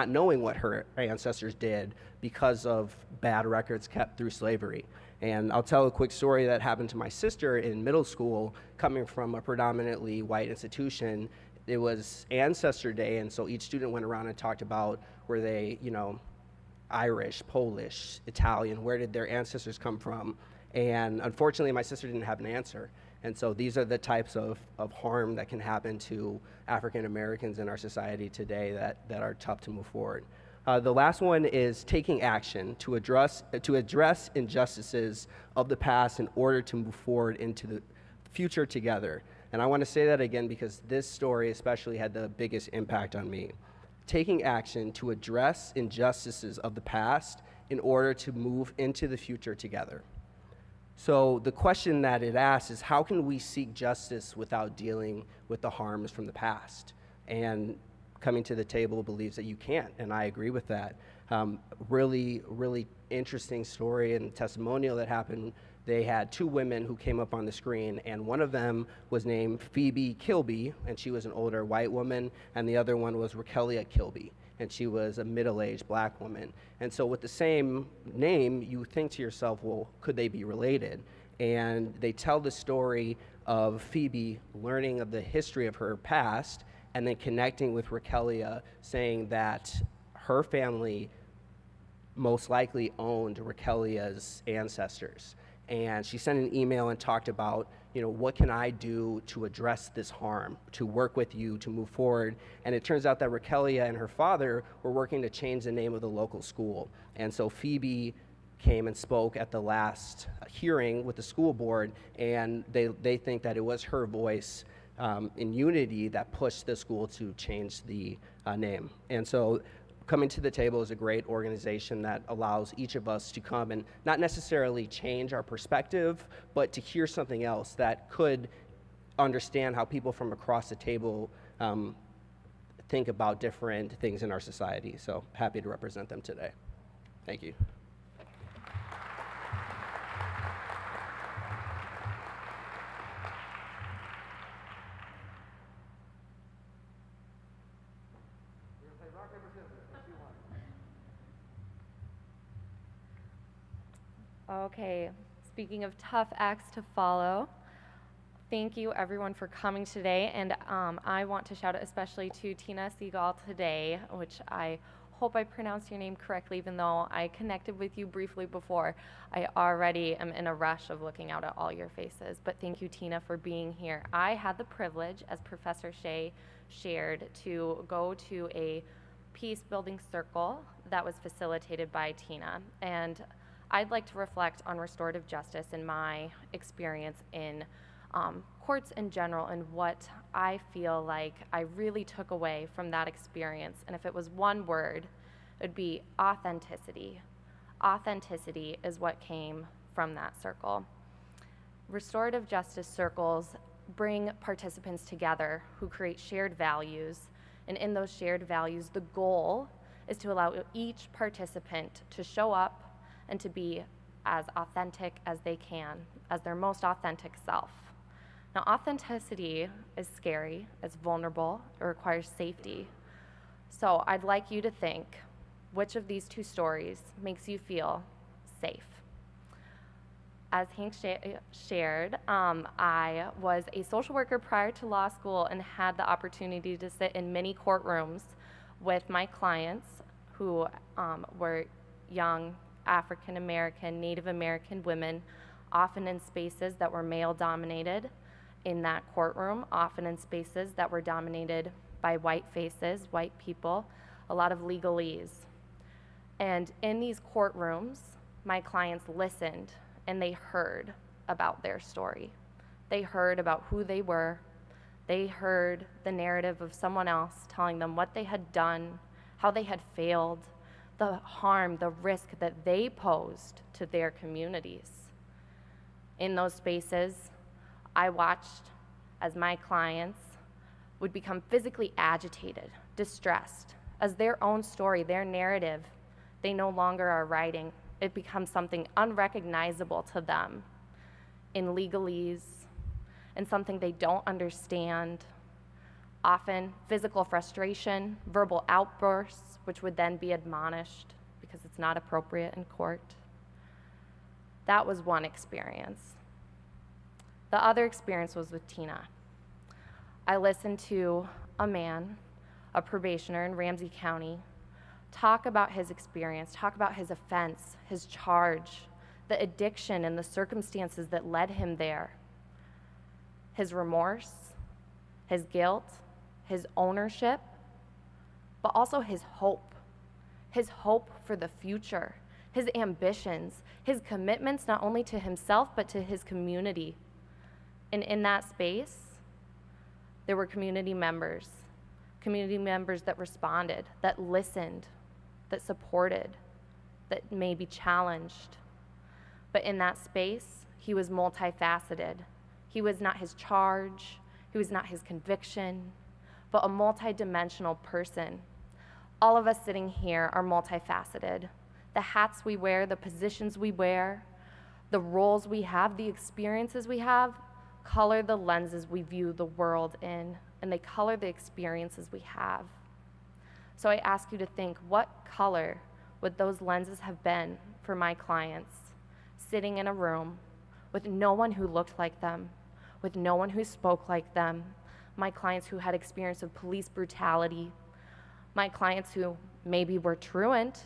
knowing what her ancestors did because of bad records kept through slavery. And I'll tell a quick story that happened to my sister in middle school, coming from a predominantly white institution. It was Ancestor Day, and so each student went around and talked about, were they, Irish, Polish, Italian, where did their ancestors come from? And unfortunately, my sister didn't have an answer. And so these are the types of harm that can happen to African Americans in our society today that are tough to move forward. The last one is taking action to address injustices of the past in order to move forward into the future together. And I want to say that again because this story especially had the biggest impact on me. Taking action to address injustices of the past in order to move into the future together. So the question that it asks is, how can we seek justice without dealing with the harms from the past? And Coming to the Table believes that you can't, and I agree with that. Really interesting story and testimonial that happened. They had 2 women who came up on the screen, and one of them was named Phoebe Kilby, and she was an older white woman, and the other one was Raquelia Kilby, and she was a middle-aged black woman. And so with the same name, you think to yourself, well, could they be related? And they tell the story of Phoebe learning of the history of her past and then connecting with Raquelia, saying that her family most likely owned Raquelia's ancestors. And she sent an email and talked about, what can I do to address this harm, to work with you, to move forward? And it turns out that Raquelia and her father were working to change the name of the local school. And so Phoebe came and spoke at the last hearing with the school board, and they think that it was her voice in unity that pushed the school to change the name. And so Coming to the Table is a great organization that allows each of us to come and not necessarily change our perspective, but to hear something else that could understand how people from across the table think about different things in our society. So happy to represent them today. Thank you. Okay, speaking of tough acts to follow, thank you everyone for coming today, and I want to shout out especially to Tina Seagal today, which I hope I pronounced your name correctly, even though I connected with you briefly before. I already am in a rush of looking out at all your faces, but thank you, Tina, for being here. I had the privilege, as Professor Shea shared, to go to a peace-building circle that was facilitated by Tina, and I'd like to reflect on restorative justice and my experience in courts in general and what I feel like I really took away from that experience. And if it was one word, it would be authenticity. Authenticity is what came from that circle. Restorative justice circles bring participants together who create shared values, and in those shared values, the goal is to allow each participant to show up and to be as authentic as they can, as their most authentic self. Now, authenticity is scary, it's vulnerable, it requires safety. So I'd like you to think, which of these two stories makes you feel safe? As Hank shared, I was a social worker prior to law school and had the opportunity to sit in many courtrooms with my clients who were young African American, Native American women, often in spaces that were male dominated in that courtroom, often in spaces that were dominated by white faces, white people, a lot of legalese. And in these courtrooms, my clients listened and they heard about their story. They heard about who they were. They heard the narrative of someone else telling them what they had done, how they had failed, the harm, the risk that they posed to their communities. In those spaces, I watched as my clients would become physically agitated, distressed, as their own story, their narrative, they no longer are writing. It becomes something unrecognizable to them in legalese, and something they don't understand. Often physical frustration, verbal outbursts, which would then be admonished because it's not appropriate in court. That was one experience. The other experience was with Tina. I listened to a man, a probationer in Ramsey County, talk about his experience, talk about his offense, his charge, the addiction and the circumstances that led him there, his remorse, his guilt, his ownership, but also his hope for the future, his ambitions, his commitments not only to himself but to his community. And in that space, there were community members that responded, that listened, that supported, that maybe challenged. But in that space, he was multifaceted. He was not his charge, he was not his conviction, but a multidimensional person. All of us sitting here are multifaceted. The hats we wear, the positions we wear, the roles we have, the experiences we have, color the lenses we view the world in, and they color the experiences we have. So I ask you to think, what color would those lenses have been for my clients sitting in a room with no one who looked like them, with no one who spoke like them, my clients who had experience of police brutality, my clients who maybe were truant,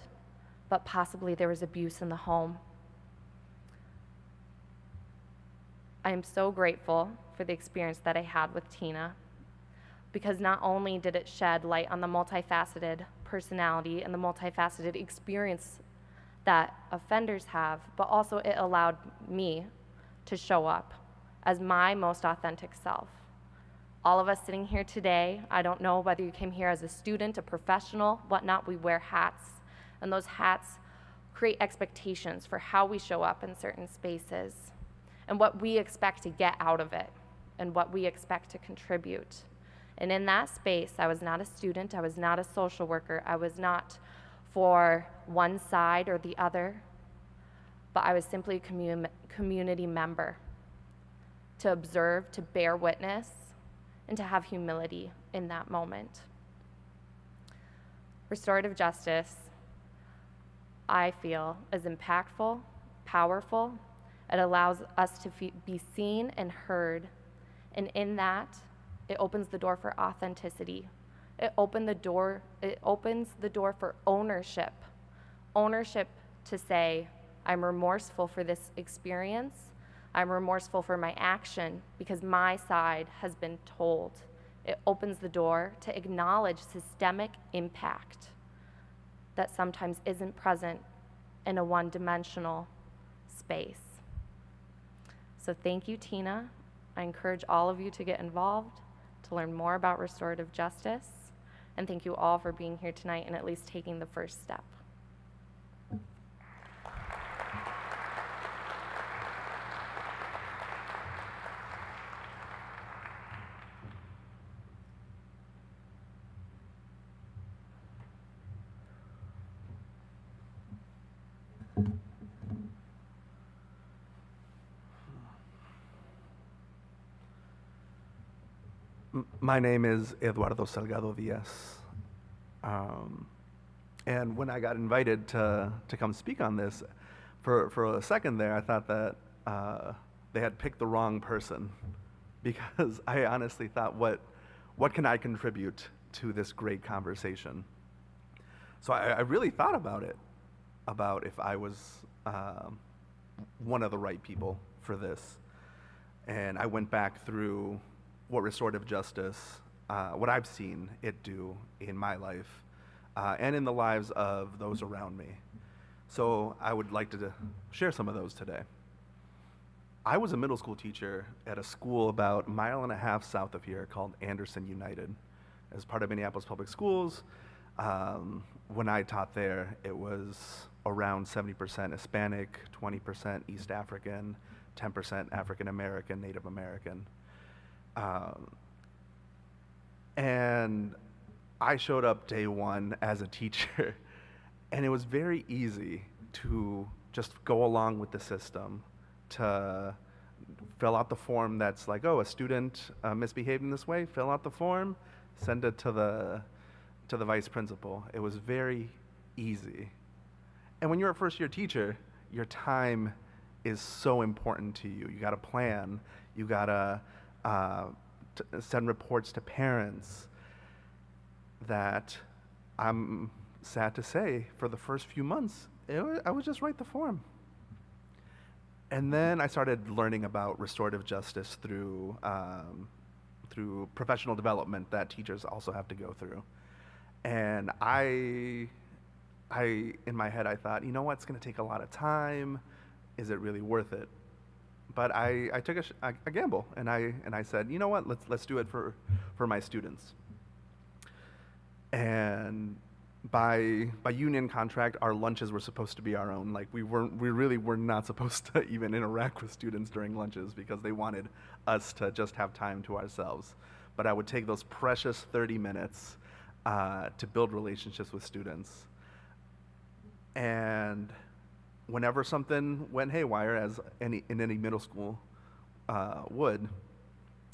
but possibly there was abuse in the home. I am so grateful for the experience that I had with Tina, because not only did it shed light on the multifaceted personality and the multifaceted experience that offenders have, but also it allowed me to show up as my most authentic self. All of us sitting here today, I don't know whether you came here as a student, a professional, whatnot, we wear hats, and those hats create expectations for how we show up in certain spaces and what we expect to get out of it and what we expect to contribute. And in that space, I was not a student, I was not a social worker, I was not for one side or the other, but I was simply a community member to observe, to bear witness, and to have humility in that moment. Restorative justice, I feel, is impactful, powerful. It allows us to be seen and heard, and in that, it opens the door for authenticity. It opens the door for ownership. Ownership to say, I'm remorseful for this experience. I'm remorseful for my action because my side has been told. It opens the door to acknowledge systemic impact that sometimes isn't present in a one-dimensional space. So thank you, Tina. I encourage all of you to get involved, to learn more about restorative justice, and thank you all for being here tonight and at least taking the first step. My name is Eduardo Salgado Diaz. And when I got invited to come speak on this, for a second there, I thought that they had picked the wrong person, because I honestly thought, what can I contribute to this great conversation? So I really thought about it, about if I was one of the right people for this. And I went back through what restorative justice, what I've seen it do in my life, and in the lives of those around me. So I would like to share some of those today. I was a middle school teacher at a school about 1.5 miles south of here called Anderson United. As part of Minneapolis Public Schools, when I taught there, it was around 70% Hispanic, 20% East African, 10% African American, Native American. And I showed up day one as a teacher, and it was very easy to just go along with the system, to fill out the form that's like, oh, a student misbehaved in this way, fill out the form, send it to the vice principal. It was very easy. And when you're a first-year teacher, your time is so important to you. You gotta plan, you gotta send reports to parents, that I'm sad to say, for the first few months, I would just write the form. And then I started learning about restorative justice through professional development that teachers also have to go through. And I in my head, I thought, you know what, it's gonna take a lot of time. Is it really worth it? But I took a gamble, and I said, you know what, let's do it for my students. And by union contract, our lunches were supposed to be our own. Like we really were not supposed to even interact with students during lunches, because they wanted us to just have time to ourselves. But I would take those precious 30 minutes to build relationships with students. And whenever something went haywire, as in any middle school would,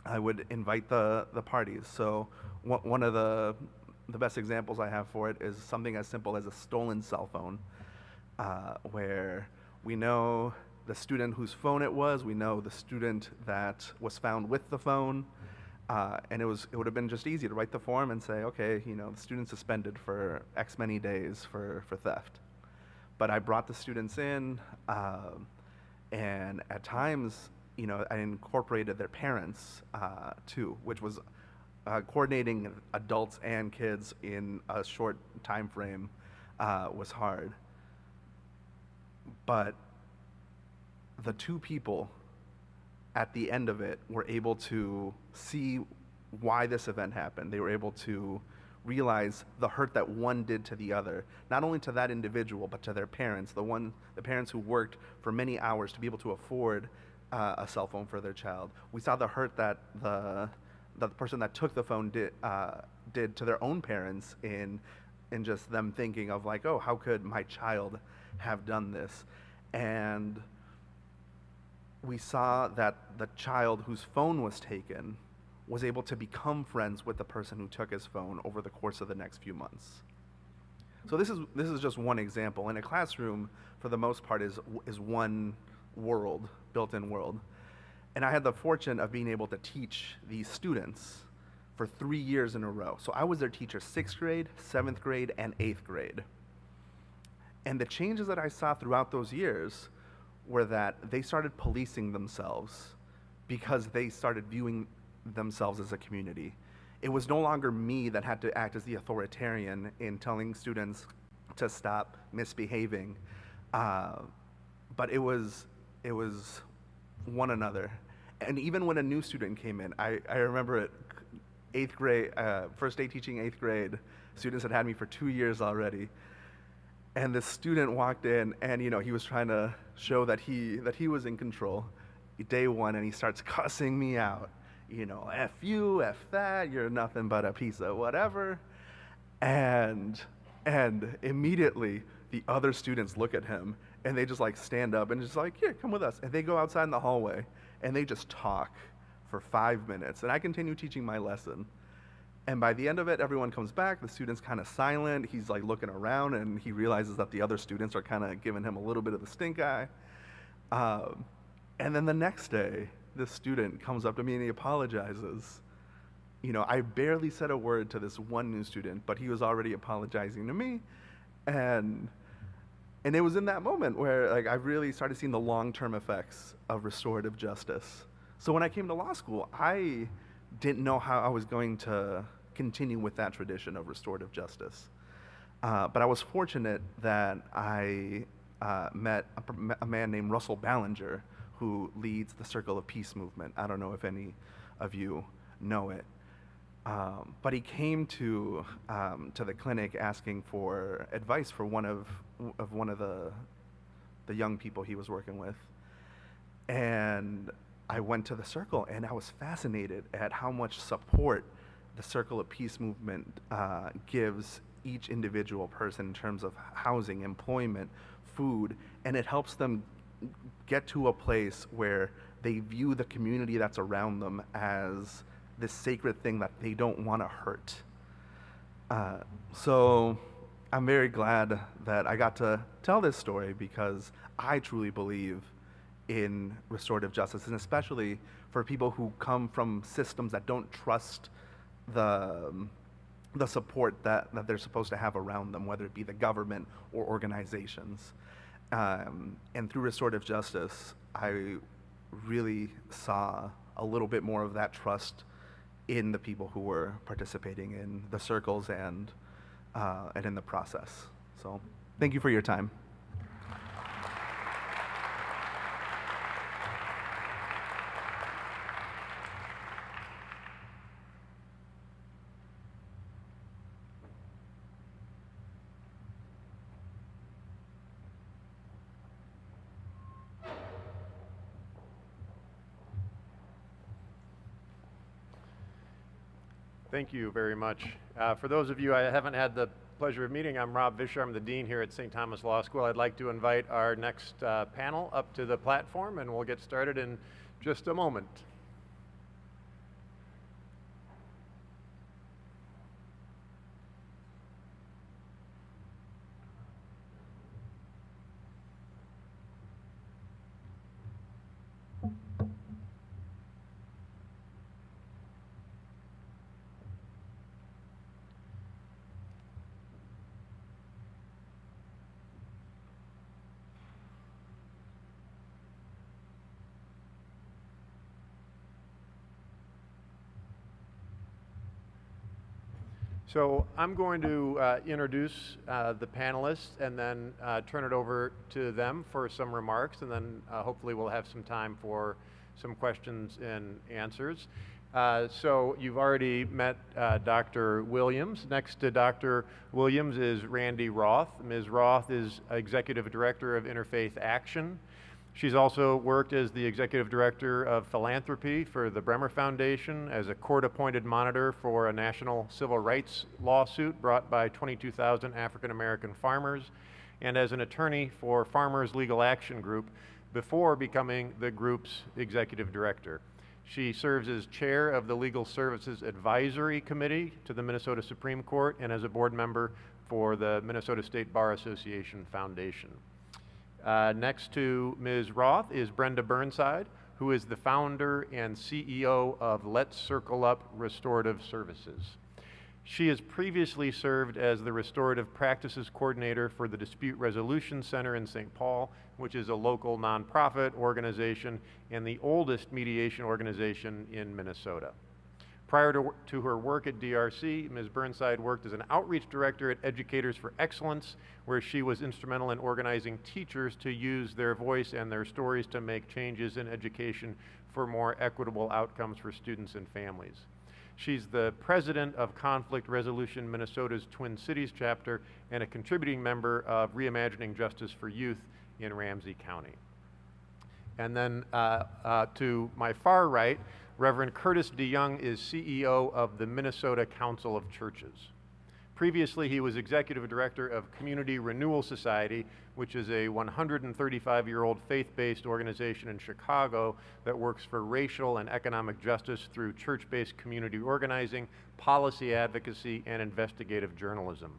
I would invite the parties. So one of the best examples I have for it is something as simple as a stolen cell phone, where we know the student whose phone it was, we know the student that was found with the phone, and it would have been just easy to write the form and say, okay, you know, the student's suspended for X many days for theft. But I brought the students in, and at times, you know, I incorporated their parents too, which was coordinating adults and kids in a short time frame was hard. but the two people at the end of it were able to see why this event happened. They were able to realize the hurt that one did to the other, not only to that individual, but to their parents, the parents who worked for many hours to be able to afford a cell phone for their child. We saw the hurt that the person that took the phone did to their own parents in just them thinking of like, oh, how could my child have done this? And we saw that the child whose phone was taken was able to become friends with the person who took his phone over the course of the next few months. So this is just one example. In a classroom, for the most part, is one world, built-in world. And I had the fortune of being able to teach these students for 3 years in a row. So I was their teacher 6th grade, 7th grade, and 8th grade. And the changes that I saw throughout those years were that they started policing themselves because they started viewing themselves as a community. It was no longer me that had to act as the authoritarian in telling students to stop misbehaving, but it was one another. And even when a new student came in, I remember it, 8th grade, first day teaching 8th grade, students had me for 2 years already. And this student walked in, and he was trying to show that he was in control. Day one, and he starts cussing me out. F you, F that, you're nothing but a piece of whatever. And immediately the other students look at him and they just like stand up and just like, here, come with us. And they go outside in the hallway and they just talk for 5 minutes. And I continue teaching my lesson. And by the end of it, everyone comes back, the student's kind of silent, he's like looking around and he realizes that the other students are kind of giving him a little bit of the stink eye. And then the next day, this student comes up to me and he apologizes. I barely said a word to this one new student, but he was already apologizing to me. And it was in that moment where like I really started seeing the long-term effects of restorative justice. So when I came to law school, I didn't know how I was going to continue with that tradition of restorative justice. But I was fortunate that I met a man named Russell Ballinger, who leads the Circle of Peace movement. I don't know if any of you know it. But he came to the clinic asking for advice for one of the young people he was working with. And I went to the circle and I was fascinated at how much support the Circle of Peace movement gives each individual person in terms of housing, employment, food, and it helps them get to a place where they view the community that's around them as this sacred thing that they don't want to hurt. So I'm very glad that I got to tell this story because I truly believe in restorative justice, and especially for people who come from systems that don't trust the support that they're supposed to have around them, whether it be the government or organizations. And through restorative justice, I really saw a little bit more of that trust in the people who were participating in the circles and in the process. So thank you for your time. Thank you very much. For those of you I haven't had the pleasure of meeting, I'm Rob Vischer. I'm the Dean here at St. Thomas Law School. I'd like to invite our next panel up to the platform, and we'll get started in just a moment. So I'm going to introduce the panelists and then turn it over to them for some remarks, and then hopefully we'll have some time for some questions and answers. So you've already met Dr. Williams. Next to Dr. Williams is Randy Roth. Ms. Roth is Executive Director of Interfaith Action. She's also worked as the Executive Director of Philanthropy for the Bremer Foundation, as a court-appointed monitor for a national civil rights lawsuit brought by 22,000 African-American farmers, and as an attorney for Farmers Legal Action Group before becoming the group's Executive Director. She serves as chair of the Legal Services Advisory Committee to the Minnesota Supreme Court and as a board member for the Minnesota State Bar Association Foundation. Next to Ms. Roth is Brenda Burnside, who is the founder and CEO of Let's Circle Up Restorative Services. She has previously served as the Restorative Practices Coordinator for the Dispute Resolution Center in St. Paul, which is a local nonprofit organization and the oldest mediation organization in Minnesota. Prior to her work at DRC, Ms. Burnside worked as an outreach director at Educators for Excellence, where she was instrumental in organizing teachers to use their voice and their stories to make changes in education for more equitable outcomes for students and families. She's the president of Conflict Resolution Minnesota's Twin Cities chapter and a contributing member of Reimagining Justice for Youth in Ramsey County. And then to my far right, Reverend Curtis DeYoung is CEO of the Minnesota Council of Churches. Previously, he was executive director of Community Renewal Society, which is a 135-year-old faith-based organization in Chicago that works for racial and economic justice through church-based community organizing, policy advocacy, and investigative journalism.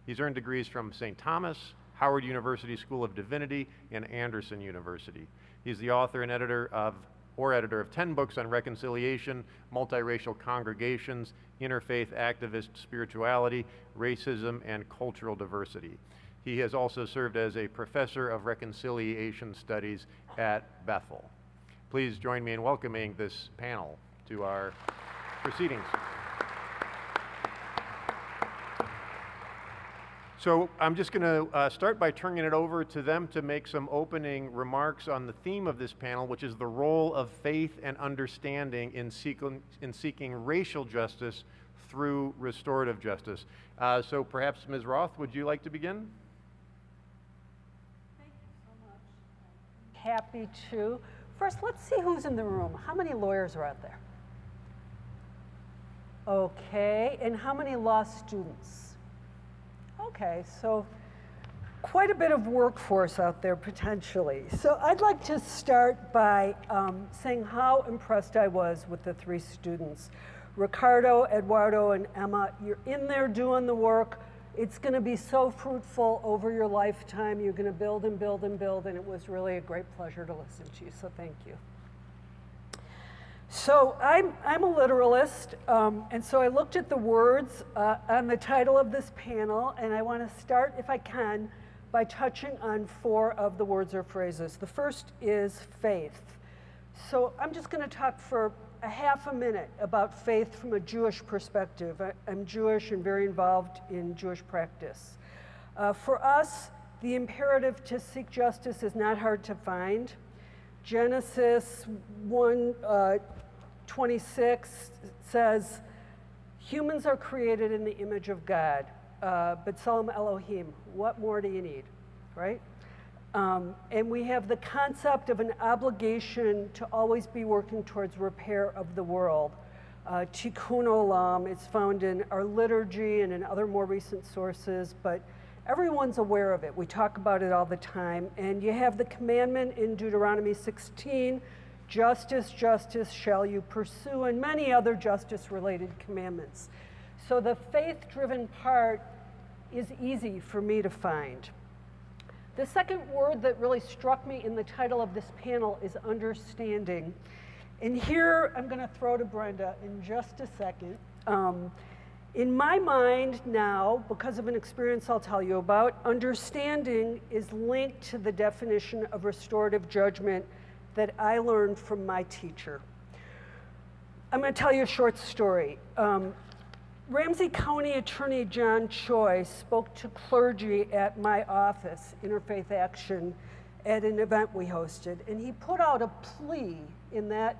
He's earned degrees from St. Thomas, Howard University School of Divinity, and Anderson University. He's the author and editor of 10 books on reconciliation, multiracial congregations, interfaith activist spirituality, racism, and cultural diversity. He has also served as a professor of reconciliation studies at Bethel. Please join me in welcoming this panel to our proceedings. So I'm just going to start by turning it over to them to make some opening remarks on the theme of this panel, which is the role of faith and understanding in seeking racial justice through restorative justice. So perhaps Ms. Roth, would you like to begin? Thank you so much. Happy to. First, let's see who's in the room. How many lawyers are out there? Okay, and how many law students? Okay, so quite a bit of workforce out there potentially. So I'd like to start by saying how impressed I was with the three students. Ricardo, Eduardo, and Emma, you're in there doing the work. It's gonna be so fruitful over your lifetime. You're gonna build and build and build, and it was really a great pleasure to listen to you, so thank you. So I'm a literalist, and so I looked at the words on the title of this panel, and I want to start, if I can, by touching on 4 of the words or phrases. The first is faith. So I'm just going to talk for a half a minute about faith from a Jewish perspective. I'm Jewish and very involved in Jewish practice. For us, the imperative to seek justice is not hard to find. Genesis 1:26 says, humans are created in the image of God, B'Tselem Elohim. What more do you need, right? And we have the concept of an obligation to always be working towards repair of the world. Tikkun Olam is found in our liturgy and in other more recent sources, but everyone's aware of it. We talk about it all the time. And you have the commandment in Deuteronomy 16, justice, justice shall you pursue, and many other justice-related commandments. So the faith-driven part is easy for me to find. The second word that really struck me in the title of this panel is understanding. And here I'm going to throw to Brenda in just a second. In my mind now, because of an experience I'll tell you about, understanding is linked to the definition of restorative judgment that I learned from my teacher. I'm going to tell you a short story. Ramsey County Attorney John Choi spoke to clergy at my office, Interfaith Action, at an event we hosted, and he put out a plea in that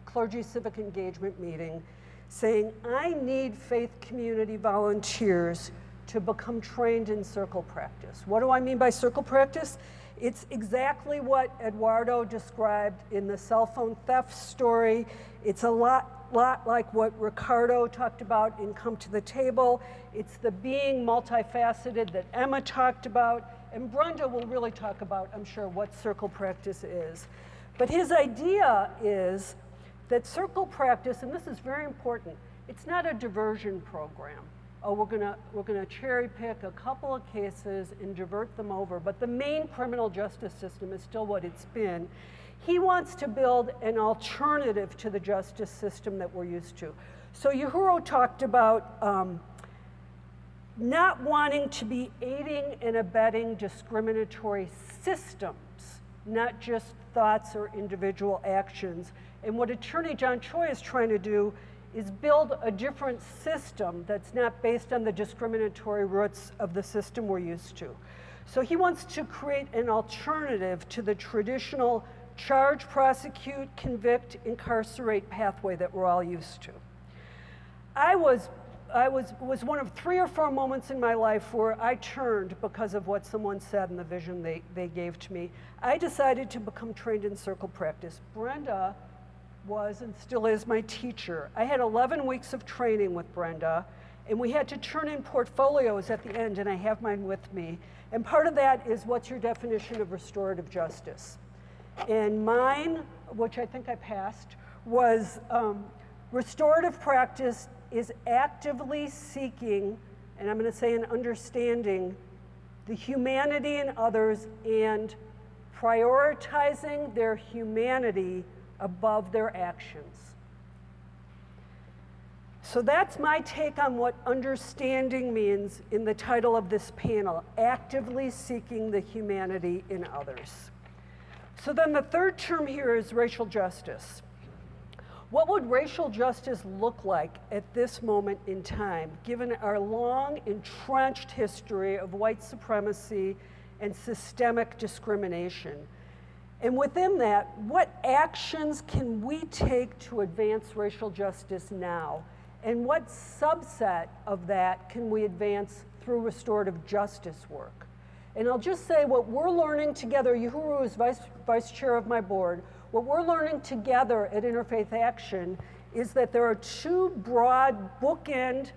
clergy civic engagement meeting saying, I need faith community volunteers to become trained in circle practice. What do I mean by circle practice? It's exactly what Eduardo described in the cell phone theft story. It's a lot like what Ricardo talked about in Come to the Table. It's the being multifaceted that Emma talked about, and Brenda will really talk about, I'm sure, what circle practice is. But his idea is that circle practice, and this is very important, it's not a diversion program. Oh, we're gonna cherry pick a couple of cases and divert them over, but the main criminal justice system is still what it's been. He wants to build an alternative to the justice system that we're used to. So Uhuru talked about not wanting to be aiding and abetting discriminatory systems, not just thoughts or individual actions. And what Attorney John Choi is trying to do is build a different system that's not based on the discriminatory roots of the system we're used to. So he wants to create an alternative to the traditional charge, prosecute, convict, incarcerate pathway that we're all used to. I was one of 3 or 4 moments in my life where I turned because of what someone said and the vision they gave to me. I decided to become trained in circle practice. Brenda was and still is my teacher. I had 11 weeks of training with Brenda, and we had to turn in portfolios at the end, and I have mine with me. And part of that is, what's your definition of restorative justice? And mine, which I think I passed, was restorative practice is actively seeking, and I'm going to say an understanding, the humanity in others and prioritizing their humanity above their actions. So that's my take on what understanding means in the title of this panel, actively seeking the humanity in others. So then the third term here is racial justice. What would racial justice look like at this moment in time, given our long entrenched history of white supremacy and systemic discrimination? And within that, what actions can we take to advance racial justice now? And what subset of that can we advance through restorative justice work? And I'll just say what we're learning together, Uhuru is vice chair of my board, what we're learning together at Interfaith Action is that there are 2 broad bookend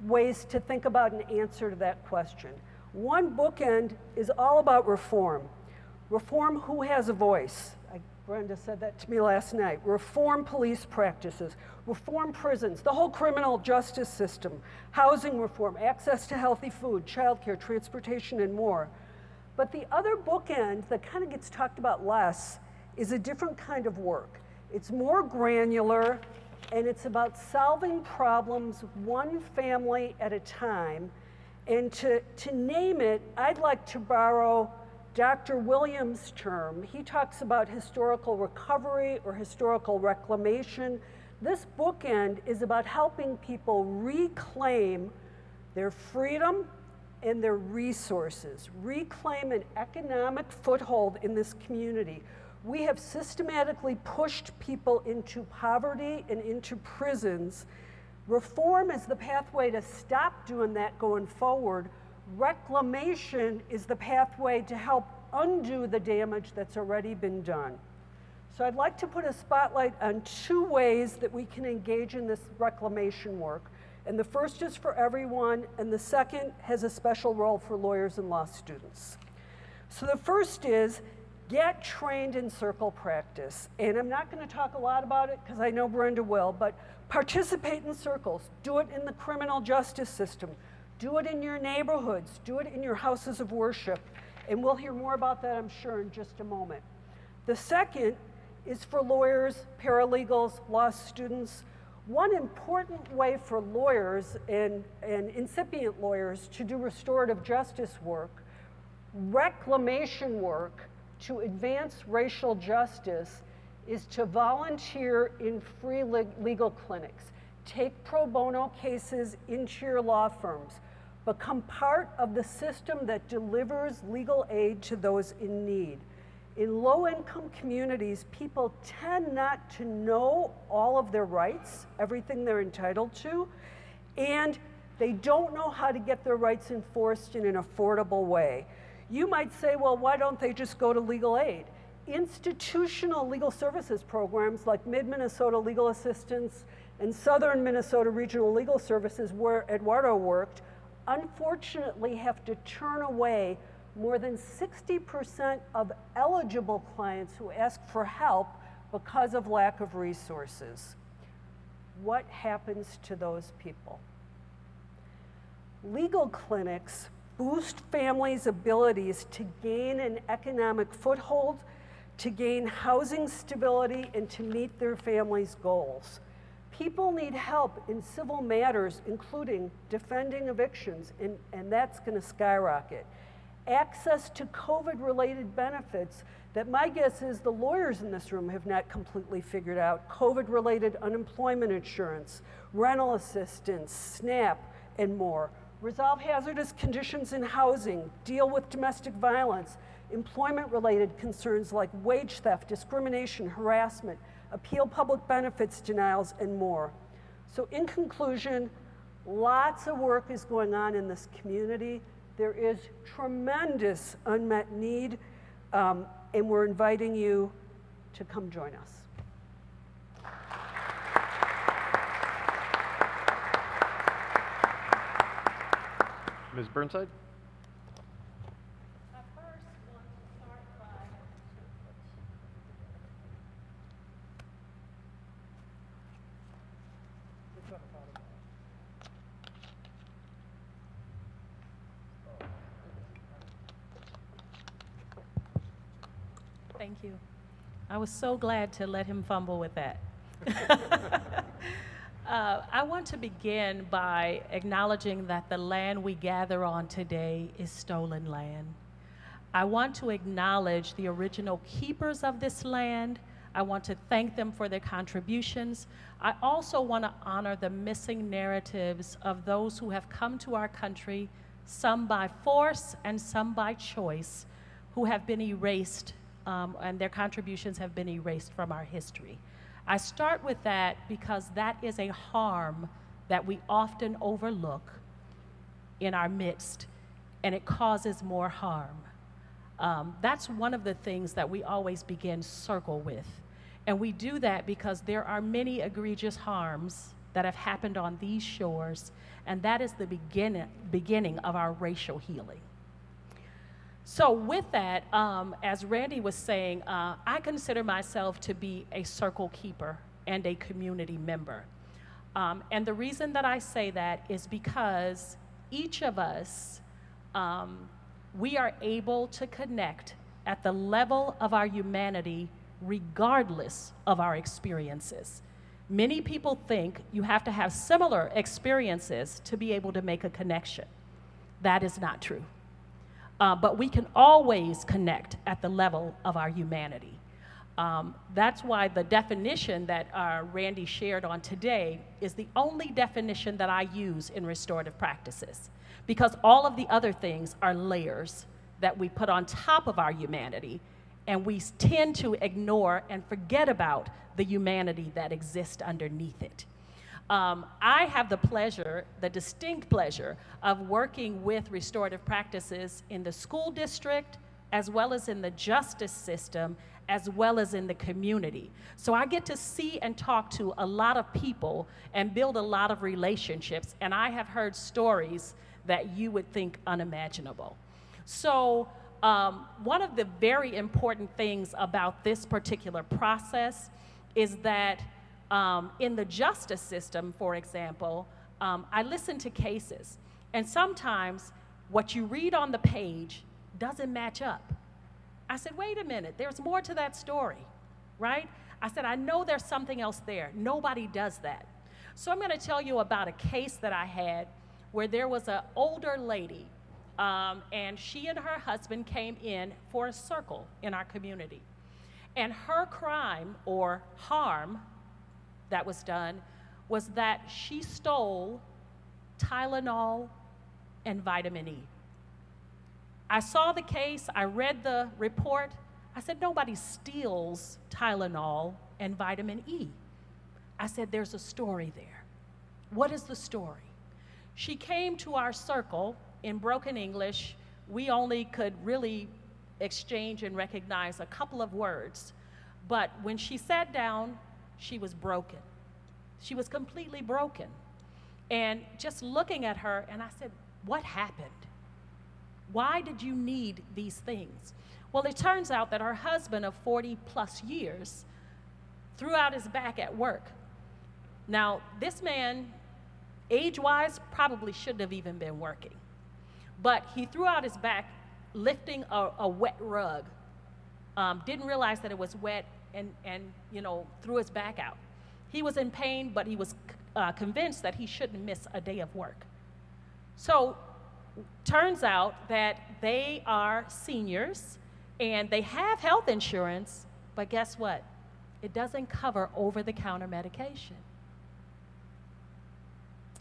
ways to think about an answer to that question. One bookend is all about reform. Reform who has a voice. Brenda said that to me last night. Reform police practices, reform prisons, the whole criminal justice system, housing reform, access to healthy food, childcare, transportation, and more. But the other bookend that kind of gets talked about less is a different kind of work. It's more granular, and it's about solving problems one family at a time. And to name it, I'd like to borrow Dr. Williams' term. He talks about historical recovery or historical reclamation. This bookend is about helping people reclaim their freedom and their resources, reclaim an economic foothold in this community. We have systematically pushed people into poverty and into prisons. Reform is the pathway to stop doing that going forward. Reclamation is the pathway to help undo the damage that's already been done. So I'd like to put a spotlight on 2 ways that we can engage in this reclamation work. And the first is for everyone, and the second has a special role for lawyers and law students. So the first is get trained in circle practice. And I'm not going to talk a lot about it because I know Brenda will, but participate in circles. Do it in the criminal justice system. Do it in your neighborhoods. Do it in your houses of worship. And we'll hear more about that, I'm sure, in just a moment. The second is for lawyers, paralegals, law students. One important way for lawyers and incipient lawyers to do restorative justice work, reclamation work to advance racial justice, is to volunteer in free legal clinics. take pro bono cases into your law firms. Become part of the system that delivers legal aid to those in need. In low-income communities, people tend not to know all of their rights, everything they're entitled to, and they don't know how to get their rights enforced in an affordable way. You might say, well, why don't they just go to legal aid? Institutional legal services programs like Mid-Minnesota Legal Assistance and Southern Minnesota Regional Legal Services, where Eduardo worked, unfortunately have to turn away more than 60% of eligible clients who ask for help because of lack of resources. What happens to those people? Legal clinics boost families' abilities to gain an economic foothold, to gain housing stability, and to meet their families' goals. People need help in civil matters, including defending evictions, and that's going to skyrocket. Access to COVID-related benefits that my guess is the lawyers in this room have not completely figured out. COVID-related unemployment insurance, rental assistance, SNAP, and more. Resolve hazardous conditions in housing, deal with domestic violence, employment-related concerns like wage theft, discrimination, harassment, appeal public benefits denials, and more. So in conclusion, lots of work is going on in this community. There is tremendous unmet need, and we're inviting you to come join us. Ms. Burnside? I first want to start by Thank you. I was so glad to let him fumble with that. I want to begin by acknowledging that the land we gather on today is stolen land. I want to acknowledge the original keepers of this land. I want to thank them for their contributions. I also want to honor the missing narratives of those who have come to our country, some by force and some by choice, who have been erased, and their contributions have been erased from our history. I start with that because that is a harm that we often overlook in our midst, and it causes more harm. That's one of the things that we always begin circle with. And we do that because there are many egregious harms that have happened on these shores, and that is the beginning of our racial healing. So with that, as Randy was saying, I consider myself to be a circle keeper and a community member. And the reason that I say that is because each of us, we are able to connect at the level of our humanity regardless of our experiences. Many people think you have to have similar experiences to be able to make a connection. That is not true. But we can always connect at the level of our humanity. That's why the definition that Randy shared on today is the only definition that I use in restorative practices, because all of the other things are layers that we put on top of our humanity, and we tend to ignore and forget about the humanity that exists underneath it. I have the distinct pleasure of working with restorative practices in the school district, as well as in the justice system, as well as in the community. So I get to see and talk to a lot of people and build a lot of relationships, and I have heard stories that you would think unimaginable. So one of the very important things about this particular process is that in the justice system, for example, I listen to cases, and sometimes what you read on the page doesn't match up. I said, wait a minute, there's more to that story, right? I said, I know there's something else there. Nobody does that. So I'm going to tell you about a case that I had where there was an older lady, and she and her husband came in for a circle in our community. And her crime or harm that was done was that she stole Tylenol and vitamin E. I saw the case, I read the report. I said, nobody steals Tylenol and vitamin E. I said, there's a story there. What is the story? She came to our circle in broken English. We only could really exchange and recognize a couple of words. But when she sat down, she was broken. She was completely broken. And just looking at her, and I said, what happened? Why did you need these things? Well, it turns out that her husband of 40 plus years threw out his back at work. Now, this man, age-wise, probably shouldn't have even been working. But he threw out his back lifting a wet rug. Didn't realize that it was wet and threw his back out. He was in pain, but he was convinced that he shouldn't miss a day of work. So, turns out that they are seniors and they have health insurance, but guess what? It doesn't cover over-the-counter medication.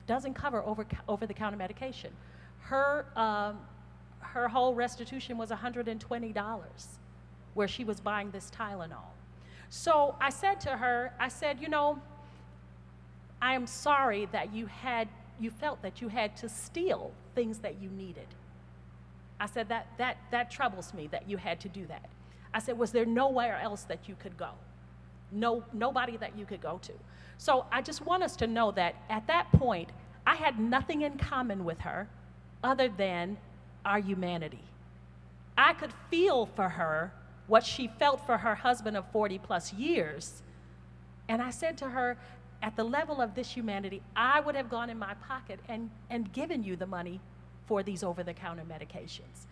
Doesn't cover over-the-counter medication. Her whole restitution was $120 where she was buying this Tylenol. So I said to her, I said, I am sorry that you felt that you had to steal things that you needed. I said, that troubles me that you had to do that. I said, was there nowhere else that you could go? Nobody that you could go to. So I just want us to know that at that point, I had nothing in common with her other than our humanity. I could feel for her what she felt for her husband of 40 plus years. And I said to her, at the level of this humanity, I would have gone in my pocket and given you the money for these over-the-counter medications.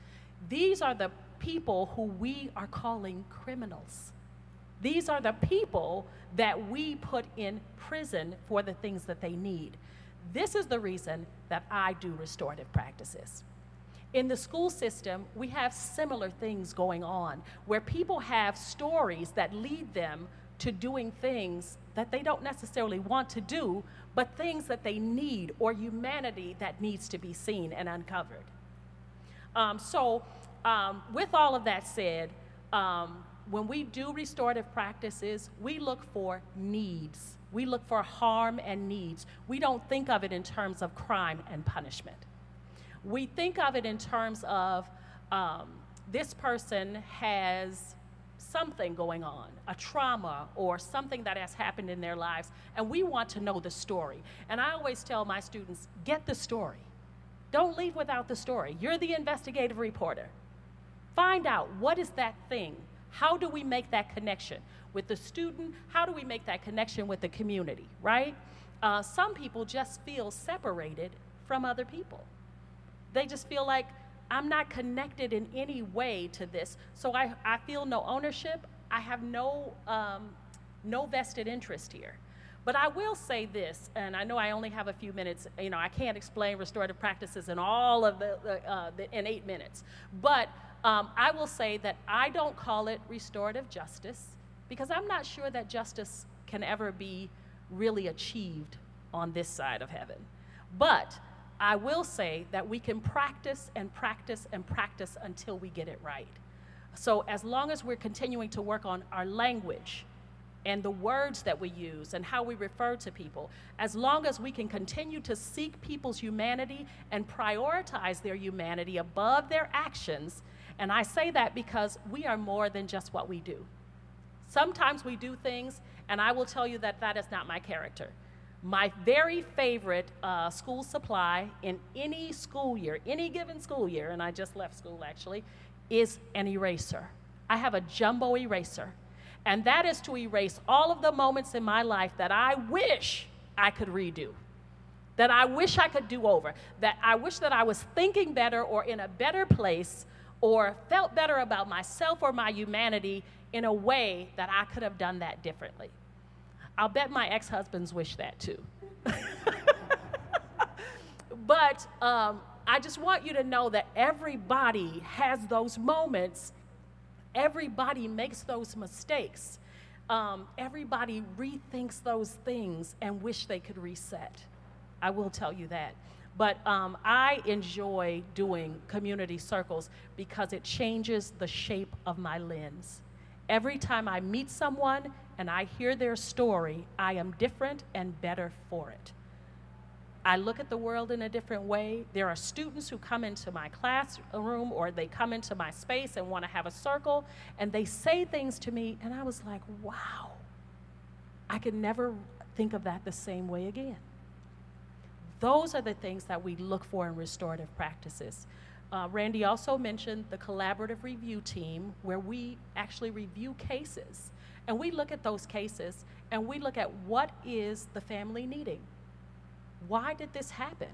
These are the people who we are calling criminals. These are the people that we put in prison for the things that they need. This is the reason that I do restorative practices. In the school system, we have similar things going on where people have stories that lead them to doing things that they don't necessarily want to do, but things that they need, or humanity that needs to be seen and uncovered. With all of that said, when we do restorative practices, we look for needs. We look for harm and needs. We don't think of it in terms of crime and punishment. We think of it in terms of this person has something going on, a trauma or something that has happened in their lives, and we want to know the story. And I always tell my students, get the story. Don't leave without the story. You're the investigative reporter. Find out, what is that thing? How do we make that connection with the student? How do we make that connection with the community, right? Some people just feel separated from other people. They just feel like, I'm not connected in any way to this, so I feel no ownership. I have no vested interest here. But I will say this, and I know I only have a few minutes. I can't explain restorative practices in all of in 8 minutes. But I will say that I don't call it restorative justice because I'm not sure that justice can ever be really achieved on this side of heaven. But I will say that we can practice and practice and practice until we get it right. So as long as we're continuing to work on our language and the words that we use and how we refer to people, as long as we can continue to seek people's humanity and prioritize their humanity above their actions, and I say that because we are more than just what we do. Sometimes we do things, and I will tell you that that is not my character. My very favorite school supply in any school year, any given school year, and I just left school actually, is an eraser. I have a jumbo eraser, and that is to erase all of the moments in my life that I wish I could redo, that I wish I could do over, that I wish that I was thinking better or in a better place or felt better about myself or my humanity in a way that I could have done that differently. I'll bet my ex-husbands wish that too. But I just want you to know that everybody has those moments. Everybody makes those mistakes. Everybody rethinks those things and wish they could reset. I will tell you that. But I enjoy doing community circles because it changes the shape of my lens. Every time I meet someone and I hear their story, I am different and better for it. I look at the world in a different way. There are students who come into my classroom or they come into my space and want to have a circle, and they say things to me, and I was like, wow, I could never think of that the same way again. Those are the things that we look for in restorative practices. Randy also mentioned the collaborative review team, where we actually review cases. And we look at those cases and we look at what is the family needing. Why did this happen?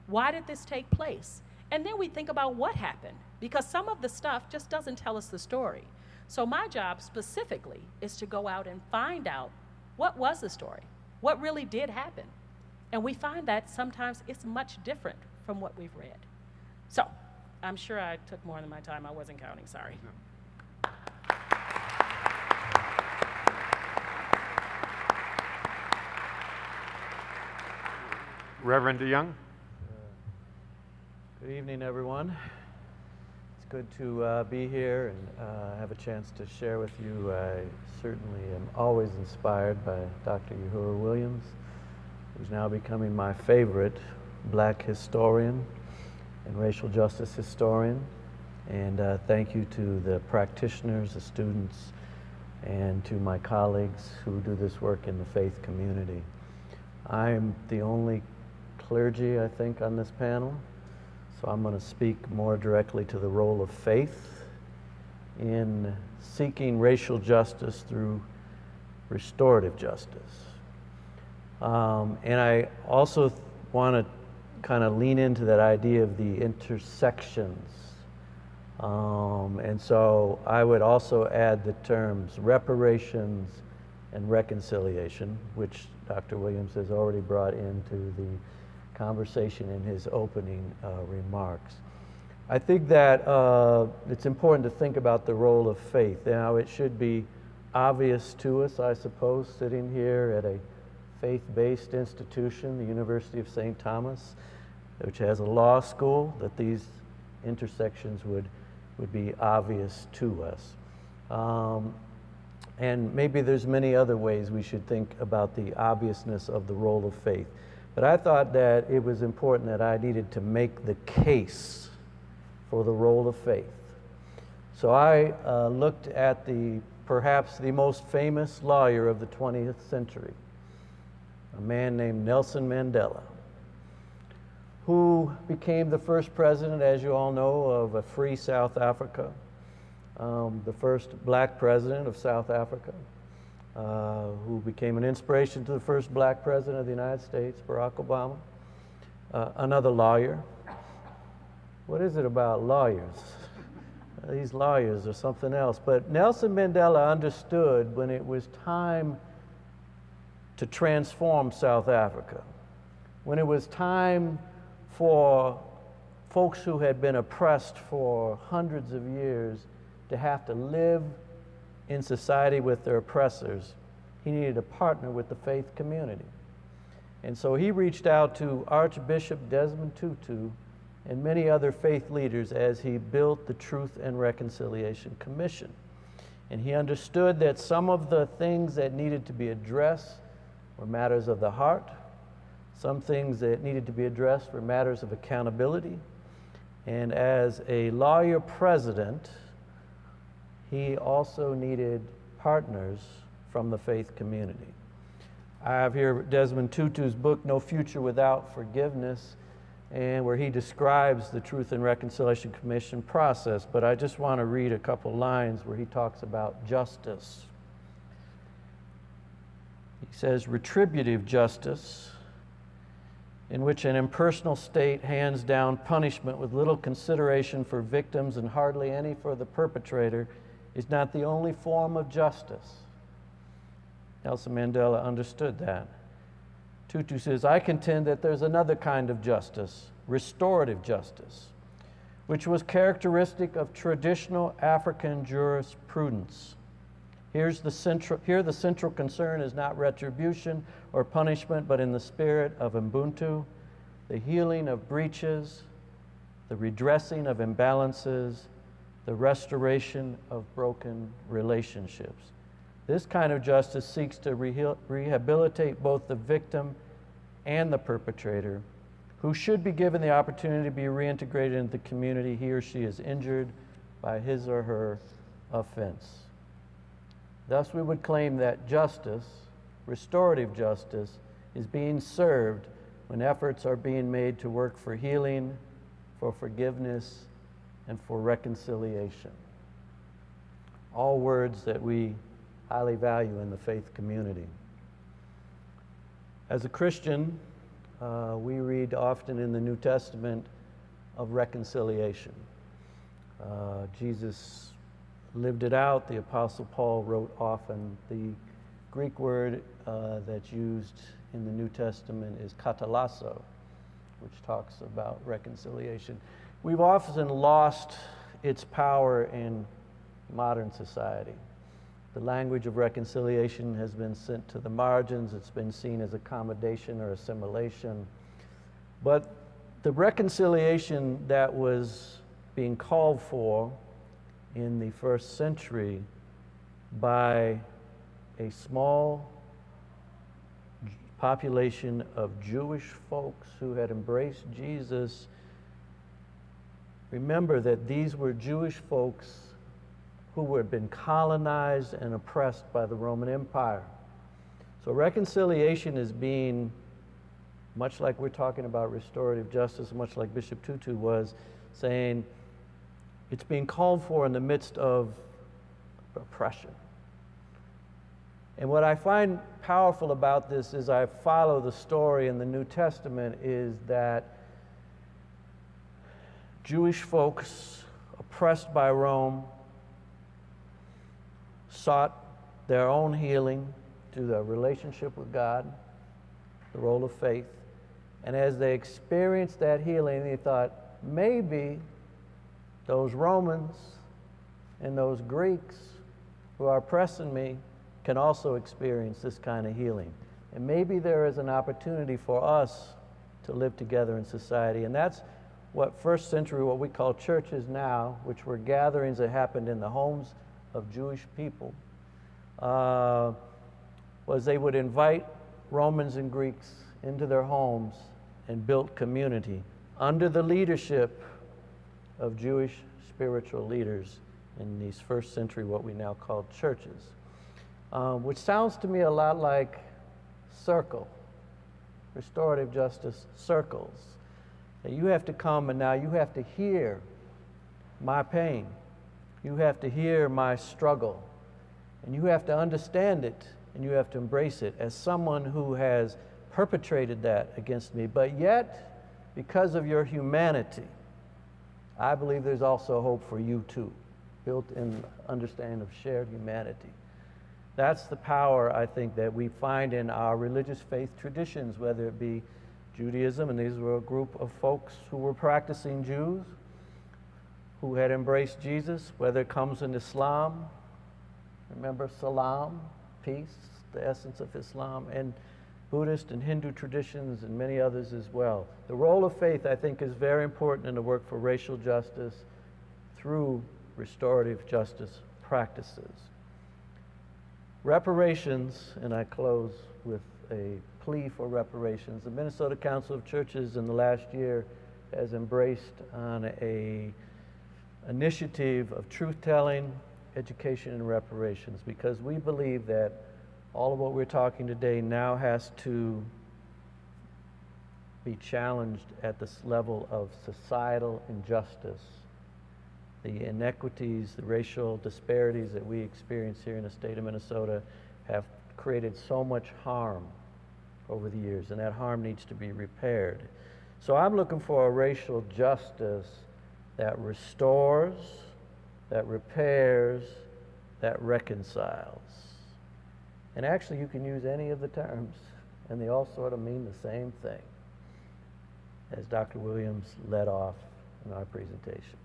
Why did this take place? And then we think about what happened, because some of the stuff just doesn't tell us the story. So my job specifically is to go out and find out what was the story, what really did happen. And we find that sometimes it's much different from what we've read. So I'm sure I took more than my time. I wasn't counting, sorry. No. Reverend DeYoung. Good evening, everyone. It's good to be here and have a chance to share with you. I certainly am always inspired by Dr. Uhuru Williams, who's now becoming my favorite Black historian and racial justice historian. And thank you to the practitioners, the students, and to my colleagues who do this work in the faith community. I'm the only clergy, I think, on this panel, so I'm going to speak more directly to the role of faith in seeking racial justice through restorative justice. And I also want to kind of lean into that idea of the intersections. And so I would also add the terms reparations and reconciliation, which Dr. Williams has already brought into the conversation in his opening remarks. I think that it's important to think about the role of faith. Now, it should be obvious to us, I suppose, sitting here at a faith-based institution, the University of St. Thomas, which has a law school, that these intersections would be obvious to us. And maybe there's many other ways we should think about the obviousness of the role of faith. But I thought that it was important that I needed to make the case for the role of faith. So I looked at perhaps the most famous lawyer of the 20th century, a man named Nelson Mandela, who became the first president, as you all know, of a free South Africa, the first black president of South Africa, who became an inspiration to the first black president of the United States, Barack Obama, another lawyer. What is it about lawyers? These lawyers are something else. But Nelson Mandela understood when it was time to transform South Africa, when it was time for folks who had been oppressed for hundreds of years to have to live in society with their oppressors, he needed a partner with the faith community. And so he reached out to Archbishop Desmond Tutu and many other faith leaders as he built the Truth and Reconciliation Commission. And he understood that some of the things that needed to be addressed were matters of the heart. Some things that needed to be addressed were matters of accountability. And as a lawyer president, he also needed partners from the faith community. I have here Desmond Tutu's book, No Future Without Forgiveness, and where he describes the Truth and Reconciliation Commission process. But I just want to read a couple lines where he talks about justice. He says, retributive justice, in which an impersonal state hands down punishment with little consideration for victims and hardly any for the perpetrator, is not the only form of justice. Nelson Mandela understood that. Tutu says, I contend that there's another kind of justice, restorative justice, which was characteristic of traditional African jurisprudence. Here the central concern is not retribution or punishment, but in the spirit of Ubuntu, the healing of breaches, the redressing of imbalances, the restoration of broken relationships. This kind of justice seeks to rehabilitate both the victim and the perpetrator, who should be given the opportunity to be reintegrated into the community he or she is injured by his or her offense. Thus, we would claim that justice, restorative justice, is being served when efforts are being made to work for healing, for forgiveness, and for reconciliation. All words that we highly value in the faith community. As a Christian, we read often in the New Testament of reconciliation. Jesus lived it out. The Apostle Paul wrote often. The Greek word that's used in the New Testament is katalasso, which talks about reconciliation. We've often lost its power in modern society. The language of reconciliation has been sent to the margins. It's been seen as accommodation or assimilation. But the reconciliation that was being called for in the first century by a small population of Jewish folks who had embraced Jesus. Remember that these were Jewish folks who had been colonized and oppressed by the Roman Empire. So reconciliation is being, much like we're talking about restorative justice, much like Bishop Tutu was saying, it's being called for in the midst of oppression. And what I find powerful about this is I follow the story in the New Testament is that Jewish folks oppressed by Rome sought their own healing through their relationship with God, the role of faith. And as they experienced that healing, they thought, maybe those Romans and those Greeks who are oppressing me can also experience this kind of healing. And maybe there is an opportunity for us to live together in society. And that's what first century, what we call churches now, which were gatherings that happened in the homes of Jewish people, was they would invite Romans and Greeks into their homes and built community under the leadership of Jewish spiritual leaders in these first century, what we now call churches. Which sounds to me a lot like circle, restorative justice circles. That you have to come and now you have to hear my pain. You have to hear my struggle. And you have to understand it and you have to embrace it as someone who has perpetrated that against me. But yet, because of your humanity, I believe there's also hope for you too, built in understanding of shared humanity. That's the power, I think, that we find in our religious faith traditions, whether it be Judaism, and these were a group of folks who were practicing Jews, who had embraced Jesus, whether it comes in Islam, remember salam, peace, the essence of Islam, and Buddhist and Hindu traditions, and many others as well. The role of faith, I think, is very important in the work for racial justice through restorative justice practices. Reparations, and I close with a plea for reparations. The Minnesota Council of Churches in the last year has embraced on a initiative of truth-telling, education, and reparations, because we believe that all of what we're talking today now has to be challenged at this level of societal injustice. The inequities, the racial disparities that we experience here in the state of Minnesota have created so much harm over the years, and that harm needs to be repaired. So I'm looking for a racial justice that restores, that repairs, that reconciles. And actually, you can use any of the terms, and they all sort of mean the same thing, as Dr. Williams led off in our presentation.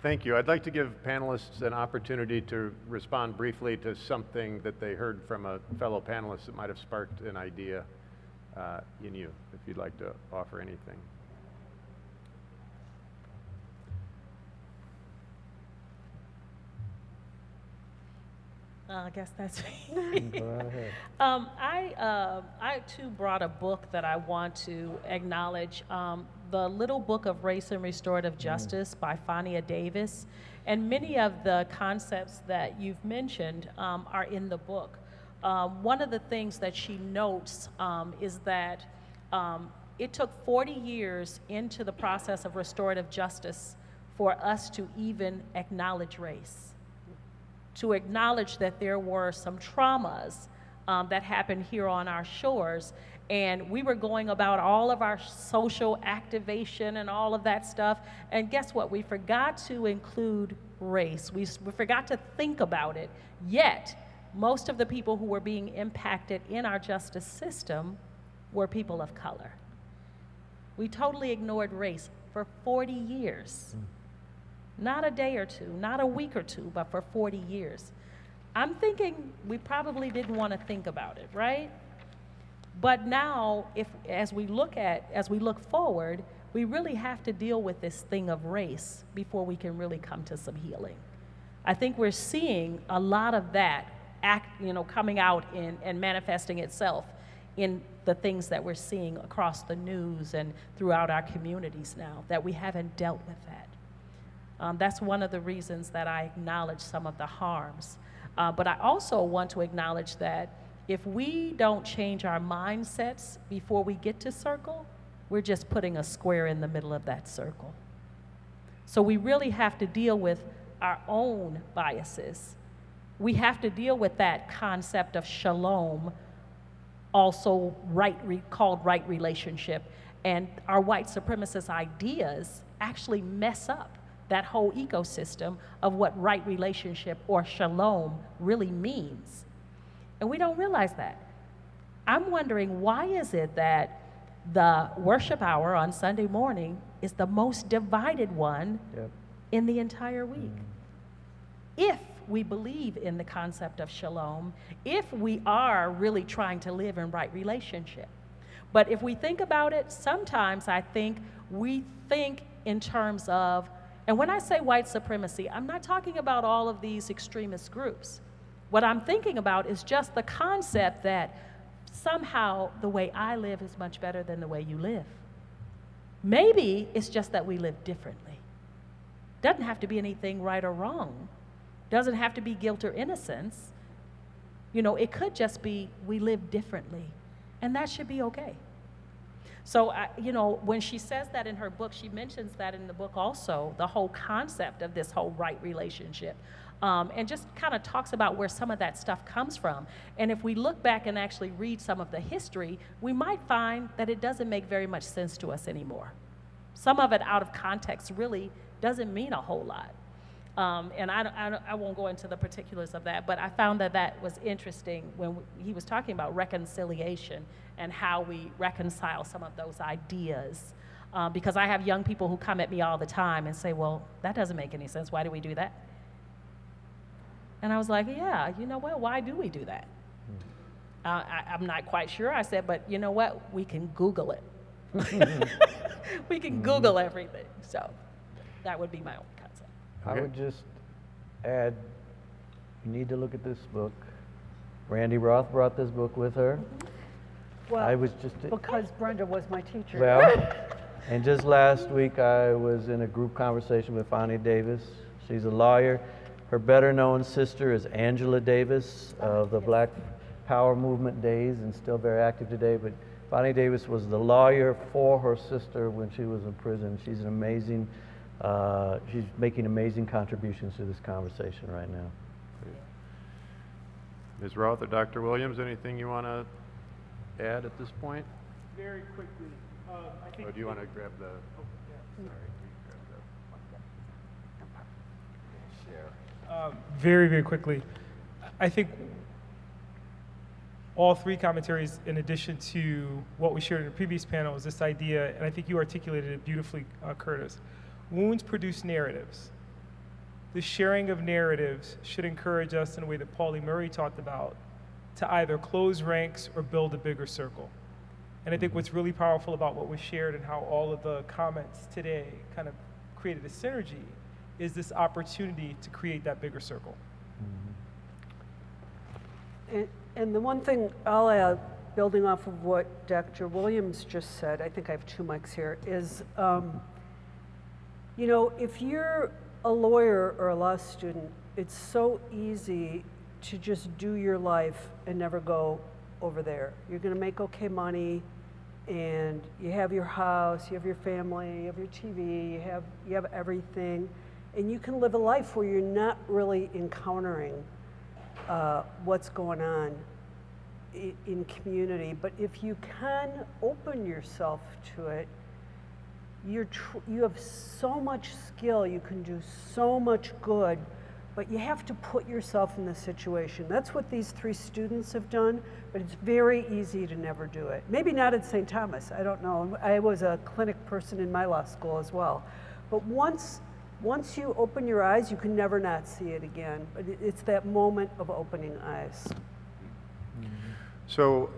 Thank you. I'd like to give panelists an opportunity to respond briefly to something that they heard from a fellow panelist that might have sparked an idea in you, if you'd like to offer anything. I guess that's me. Go ahead. I too brought a book that I want to acknowledge, The Little Book of Race and Restorative Justice by Fania Davis. And many of the concepts that you've mentioned are in the book. One of the things that she notes is that it took 40 years into the process of restorative justice for us to even acknowledge race, to acknowledge that there were some traumas that happened here on our shores. And we were going about all of our social activation and all of that stuff. And guess what? We forgot to include race. We forgot to think about it. Yet, most of the people who were being impacted in our justice system were people of color. We totally ignored race for 40 years. Not a day or two, not a week or two, but for 40 years. I'm thinking we probably didn't want to think about it, right? But now, as we look forward, we really have to deal with this thing of race before we can really come to some healing. I think we're seeing a lot of that coming out and manifesting itself in the things that we're seeing across the news and throughout our communities now, that we haven't dealt with that. That's one of the reasons that I acknowledge some of the harms. But I also want to acknowledge that if we don't change our mindsets before we get to circle, we're just putting a square in the middle of that circle. So we really have to deal with our own biases. We have to deal with that concept of shalom, also called right relationship. And our white supremacist ideas actually mess up that whole ecosystem of what right relationship or shalom really means. And we don't realize that. I'm wondering, why is it that the worship hour on Sunday morning is the most divided one in the entire week? If we believe in the concept of shalom, if we are really trying to live in right relationship. But if we think about it, sometimes I think we think in terms of, and when I say white supremacy, I'm not talking about all of these extremist groups. What I'm thinking about is just the concept that somehow the way I live is much better than the way you live. Maybe it's just that we live differently. Doesn't have to be anything right or wrong. Doesn't have to be guilt or innocence. It could just be we live differently, and that should be okay. So, when she says that in her book, she mentions that in the book also, the whole concept of this whole right relationship, and just kind of talks about where some of that stuff comes from. And if we look back and actually read some of the history, we might find that it doesn't make very much sense to us anymore. Some of it out of context really doesn't mean a whole lot. And I won't go into the particulars of that, but I found that was interesting when he was talking about reconciliation and how we reconcile some of those ideas. Because I have young people who come at me all the time and say, well, that doesn't make any sense. Why do we do that? And I was like, yeah, you know what? Why do we do that? I'm not quite sure. I said, but you know what? We can Google it. We can Google everything. So that would be my own concept. I would just add, you need to look at this book. Randy Roth brought this book with her. Well, I was just because Brenda was my teacher. Well, and just last week I was in a group conversation with Fania Davis. She's a lawyer. Her better known sister is Angela Davis of the Black Power Movement days and still very active today. But Fania Davis was the lawyer for her sister when she was in prison. She's an amazing, she's making amazing contributions to this conversation right now. Ms. Roth or Dr. Williams, anything you want to add at this point? Very quickly. I think Or do you want to grab the... Very, very quickly. I think all three commentaries, in addition to what we shared in the previous panel, is this idea, and I think you articulated it beautifully, Curtis. Wounds produce narratives. the sharing of narratives should encourage us in a way that Paulie Murray talked about to either close ranks or build a bigger circle. And I think what's really powerful about what was shared and how all of the comments today kind of created a synergy is this opportunity to create that bigger circle. And the one thing I'll add, building off of what Dr. Williams just said, I think I have 2 mics here, is, you know, if you're a lawyer or a law student, it's so easy to just do your life and never go over there. You're gonna make okay money, and you have your house, you have your family, you have your TV, you have everything, and you can live a life where you're not really encountering what's going on in community. But if you can open yourself to it, you have so much skill, you can do so much good, but you have to put yourself in the situation. That's what these 3 students have done, but it's very easy to never do it. Maybe not at St. Thomas, I don't know. I was a clinic person in my law school as well. But once you open your eyes, you can never not see it again. But it's that moment of opening eyes. So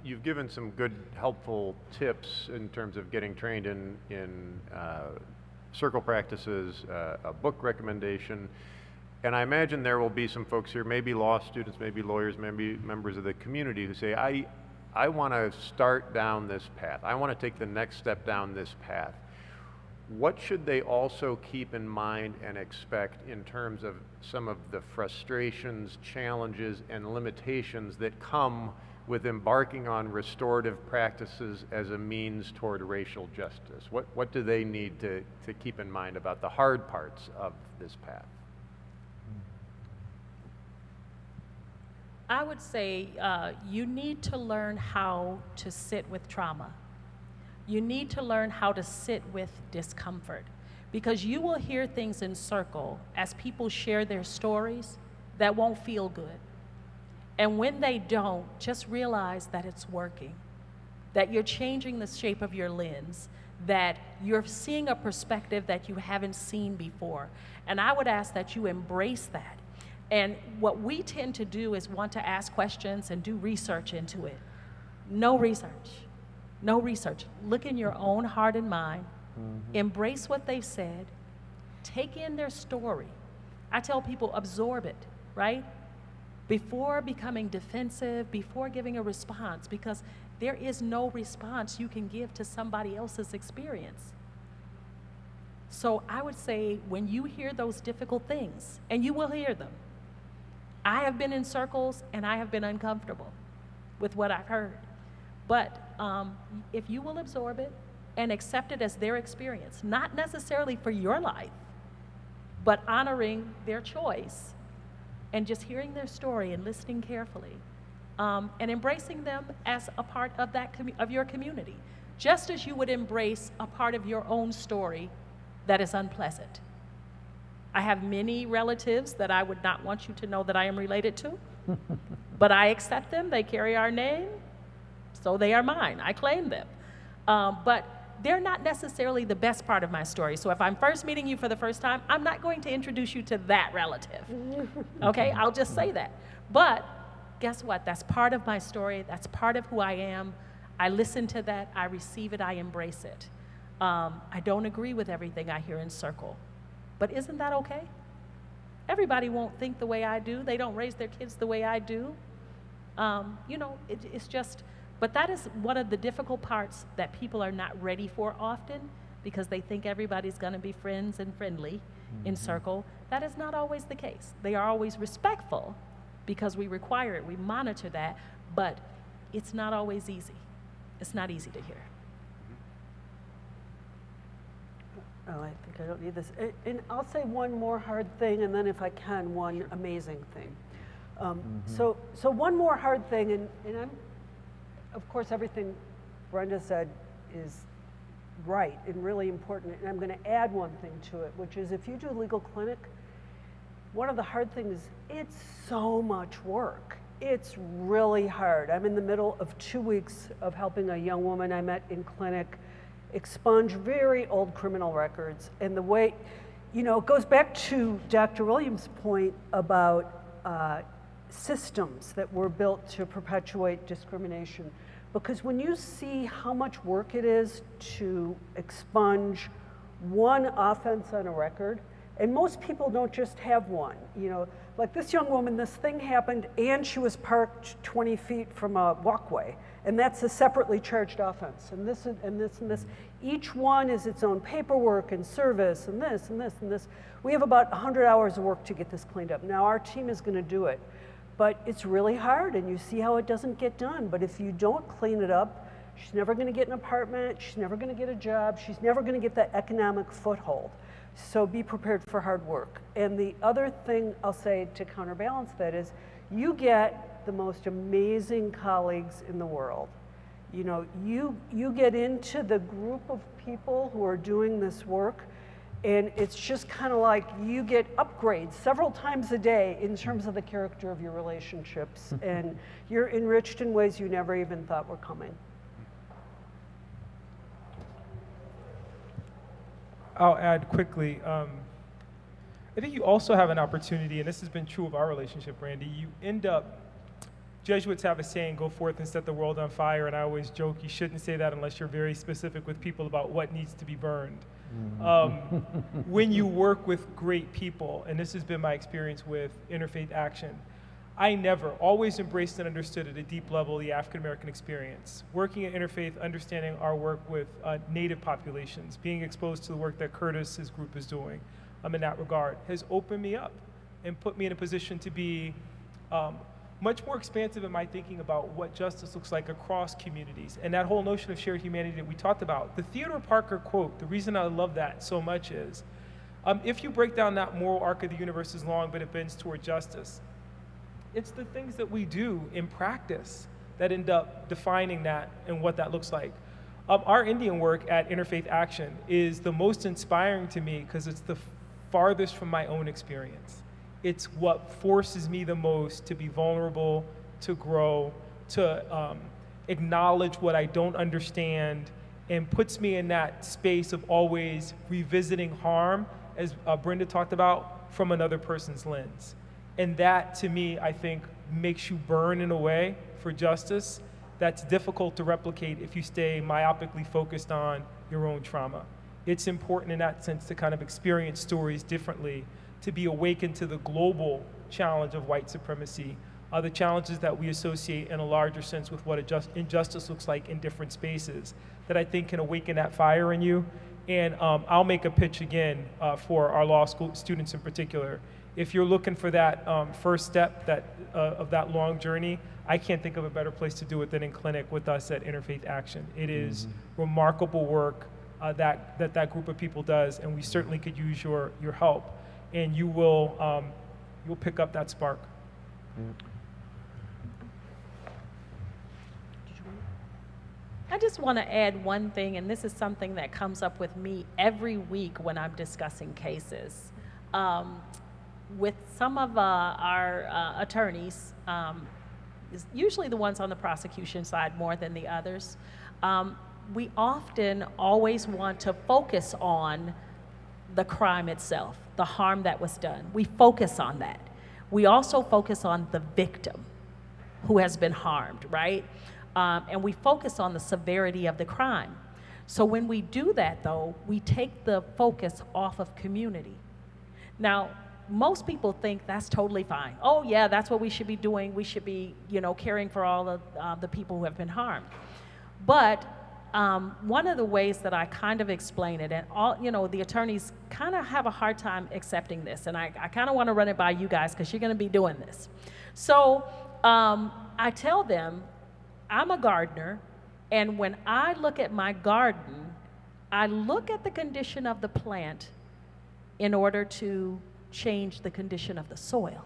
you've given some good, helpful tips in terms of getting trained in circle practices, a book recommendation, and I imagine there will be some folks here, maybe law students, maybe lawyers, maybe members of the community who say, I want to start down this path. I want to take the next step down this path. What should they also keep in mind and expect in terms of some of the frustrations, challenges, and limitations that come with embarking on restorative practices as a means toward racial justice? What do they need to keep in mind about the hard parts of this path? I would say you need to learn how to sit with trauma. You need to learn how to sit with discomfort, because you will hear things in circle as people share their stories that won't feel good. And when they don't, just realize that it's working, that you're changing the shape of your lens, that you're seeing a perspective that you haven't seen before. And I would ask that you embrace that. And what we tend to do is want to ask questions and do research into it. No research. No research. Look in your own heart and mind. Embrace what they've said. Take in their story. I tell people, absorb it, right? Before becoming defensive, before giving a response, because there is no response you can give to somebody else's experience. So I would say when you hear those difficult things, and you will hear them, I have been in circles and I have been uncomfortable with what I've heard. But if you will absorb it and accept it as their experience, not necessarily for your life, but honoring their choice and just hearing their story and listening carefully, and embracing them as a part of that of your community, just as you would embrace a part of your own story that is unpleasant. I have many relatives that I would not want you to know that I am related to, but I accept them. They carry our name, so they are mine. I claim them. But they're not necessarily the best part of my story. So if I'm first meeting you for the first time, I'm not going to introduce you to that relative. Okay, I'll just say that. But guess what? That's part of my story. That's part of who I am. I listen to that. I receive it. I embrace it. I don't agree with everything I hear in circle. But isn't that okay? Everybody won't think the way I do. They don't raise their kids the way I do. You know, it's just, but that is one of the difficult parts that people are not ready for often, because they think everybody's going to be friends and friendly in circle. That is not always the case. They are always respectful because we require it, we monitor that, but it's not always easy. It's not easy to hear. Oh, I think I don't need this. And I'll say one more hard thing, and then if I can, one amazing thing. So one more hard thing, and I'm, of course, everything Brenda said is right and really important, and I'm going to add one thing to it, which is if you do legal clinic, one of the hard things is it's so much work. It's really hard. I'm in the middle of 2 weeks of helping a young woman I met in clinic expunge very old criminal records, and the way you know, it goes back to Dr. Williams' point about systems that were built to perpetuate discrimination. Because when you see how much work it is to expunge one offense on a record, and most people don't just have one, you know, like this young woman, this thing happened and she was parked 20 feet from a walkway, and that's a separately charged offense, and this and this and this. Each one is its own paperwork and service and this and this and this. We have about 100 hours of work to get this cleaned up. Now our team is gonna do it, but it's really hard, and you see how it doesn't get done. But if you don't clean it up, she's never gonna get an apartment, she's never gonna get a job, she's never gonna get that economic foothold. So be prepared for hard work. And the other thing I'll say to counterbalance that is, you get the most amazing colleagues in the world. You know, you get into the group of people who are doing this work, and it's just kind of like you get upgrades several times a day in terms of the character of your relationships, and you're enriched in ways you never even thought were coming. I'll add quickly, I think you also have an opportunity, and this has been true of our relationship, Randy. You end up, Jesuits have a saying, go forth and set the world on fire, and I always joke, you shouldn't say that unless you're very specific with people about what needs to be burned. When you work with great people, and this has been my experience with Interfaith Action, I never, always embraced and understood at a deep level the African-American experience. Working at Interfaith, understanding our work with Native populations, being exposed to the work that Curtis's group is doing in that regard, has opened me up and put me in a position to be much more expansive in my thinking about what justice looks like across communities. And that whole notion of shared humanity that we talked about. The Theodore Parker quote, the reason I love that so much is, if you break down that moral arc of the universe is long, but it bends toward justice, it's the things that we do in practice that end up defining that and what that looks like. Our Indian work at Interfaith Action is the most inspiring to me because it's the farthest from my own experience. It's what forces me the most to be vulnerable, to grow, to acknowledge what I don't understand, and puts me in that space of always revisiting harm, as Brenda talked about, from another person's lens. And that, to me, I think, makes you burn in a way for justice that's difficult to replicate if you stay myopically focused on your own trauma. It's important in that sense to kind of experience stories differently, to be awakened to the global challenge of white supremacy, the challenges that we associate in a larger sense with what injustice looks like in different spaces, that I think can awaken that fire in you. And I'll make a pitch again for our law school students in particular. If you're looking for that first step of that long journey, I can't think of a better place to do it than in clinic with us at Interfaith Action. It is remarkable work that group of people does, and we certainly could use your help, and you will you'll pick up that spark. I just want to add one thing, and this is something that comes up with me every week when I'm discussing cases. With some of our attorneys, usually the ones on the prosecution side more than the others, we often always want to focus on the crime itself, the harm that was done. We focus on that. We also focus on the victim who has been harmed, right? And we focus on the severity of the crime. So when we do that, though, we take the focus off of community. Now, most people think that's totally fine. Oh yeah, that's what we should be doing. We should be, caring for all of the people who have been harmed. But one of the ways that I kind of explain it, and all, the attorneys kind of have a hard time accepting this, and I kind of want to run it by you guys because you're going to be doing this. So I tell them, I'm a gardener, and when I look at my garden, I look at the condition of the plant in order to change the condition of the soil.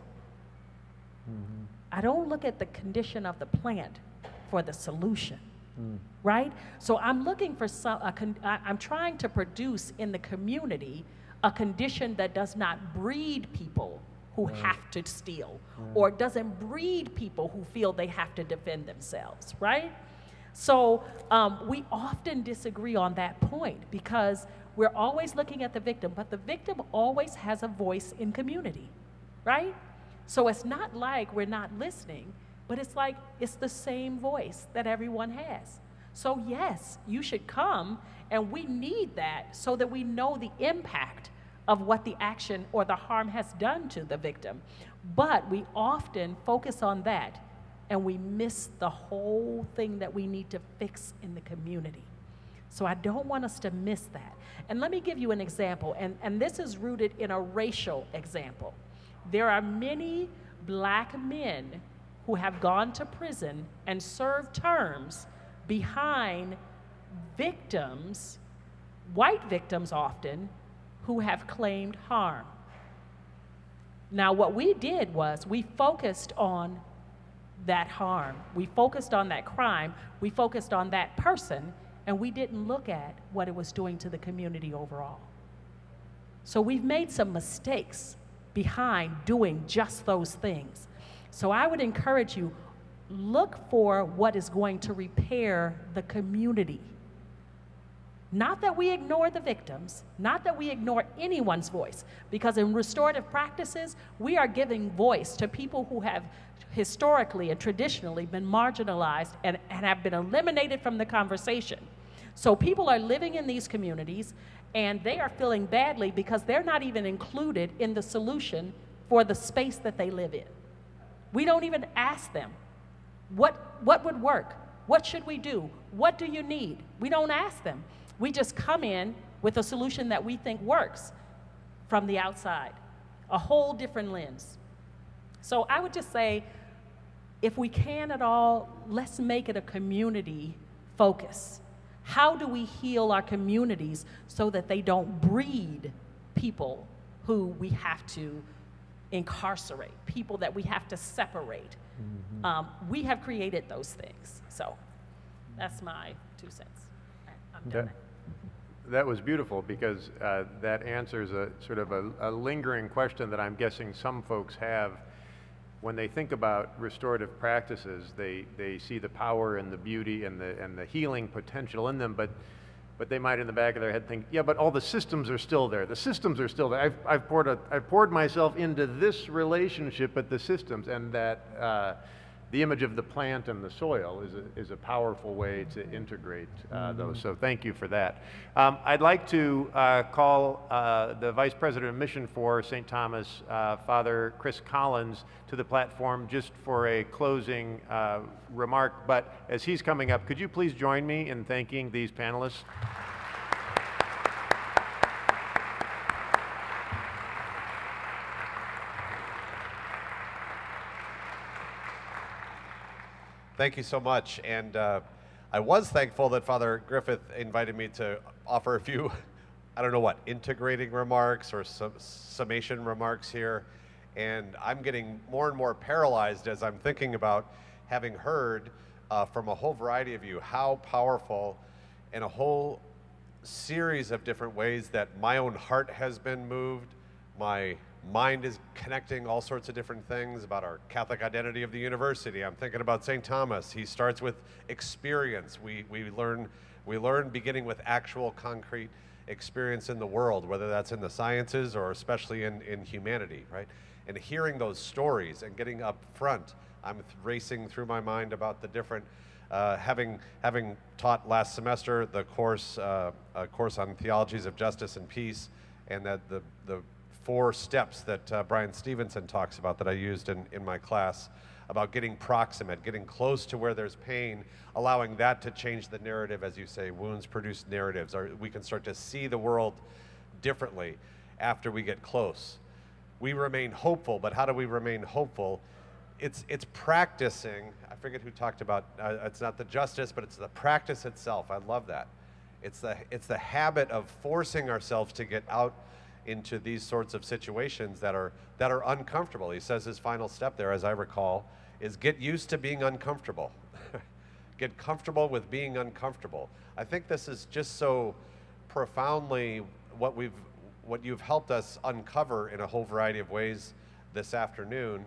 I don't look at the condition of the plant for the solution, right? So I'm looking for I'm trying to produce in the community a condition that does not breed people who have to steal, or doesn't breed people who feel they have to defend themselves, right? So we often disagree on that point because we're always looking at the victim, but the victim always has a voice in community, right? So it's not like we're not listening, but it's like it's the same voice that everyone has. So yes, you should come, and we need that so that we know the impact of what the action or the harm has done to the victim. But we often focus on that, and we miss the whole thing that we need to fix in the community. So I don't want us to miss that. And let me give you an example, and this is rooted in a racial example. There are many black men who have gone to prison and served terms behind victims, white victims often, who have claimed harm. Now, what we did was we focused on that harm. We focused on that crime. We focused on that person, and we didn't look at what it was doing to the community overall. So we've made some mistakes behind doing just those things. So I would encourage you, look for what is going to repair the community. Not that we ignore the victims, not that we ignore anyone's voice, because in restorative practices, we are giving voice to people who have historically and traditionally been marginalized and have been eliminated from the conversation. So people are living in these communities, and they are feeling badly because they're not even included in the solution for the space that they live in. We don't even ask them, what would work? What should we do? What do you need? We don't ask them. We just come in with a solution that we think works from the outside, a whole different lens. So I would just say, if we can at all, let's make it a community focus. How do we heal our communities so that they don't breed people who we have to incarcerate, people that we have to separate? We have created those things. So that's my 2 cents. I'm done. That was beautiful, because that answers a sort of a lingering question that I'm guessing some folks have. When they think about restorative practices, they see the power and the beauty and the healing potential in them, but they might in the back of their head think, yeah, but all the systems are still there. The systems are still there. I've poured myself into this relationship, but the systems, and that the image of the plant and the soil is a powerful way to integrate those. So thank you for that. I'd like to call the Vice President of Mission for St. Thomas, Father Chris Collins, to the platform just for a closing remark. But as he's coming up, could you please join me in thanking these panelists? Thank you so much. And I was thankful that Father Griffith invited me to offer a few, I don't know what, integrating remarks or summation remarks here. And I'm getting more and more paralyzed as I'm thinking about having heard from a whole variety of you how powerful in a whole series of different ways that my own heart has been moved, my mind is connecting all sorts of different things about our Catholic identity of the university. I'm thinking about St. Thomas. He starts with experience. We learn beginning with actual concrete experience in the world, whether that's in the sciences or especially in humanity, right? And hearing those stories and getting up front, I'm racing through my mind about the different, having taught last semester the course, a course on theologies of justice and peace, and that the 4 steps that Brian Stevenson talks about that I used in my class about getting proximate, getting close to where there's pain, allowing that to change the narrative, as you say, wounds produce narratives, or we can start to see the world differently after we get close. We remain hopeful, but how do we remain hopeful? It's practicing, I forget who talked about, it's not the justice, but it's the practice itself. I love that. It's the habit of forcing ourselves to get out into these sorts of situations that are uncomfortable. He says his final step there, as I recall, is get used to being uncomfortable. Get comfortable with being uncomfortable. I think this is just so profoundly what you've helped us uncover in a whole variety of ways this afternoon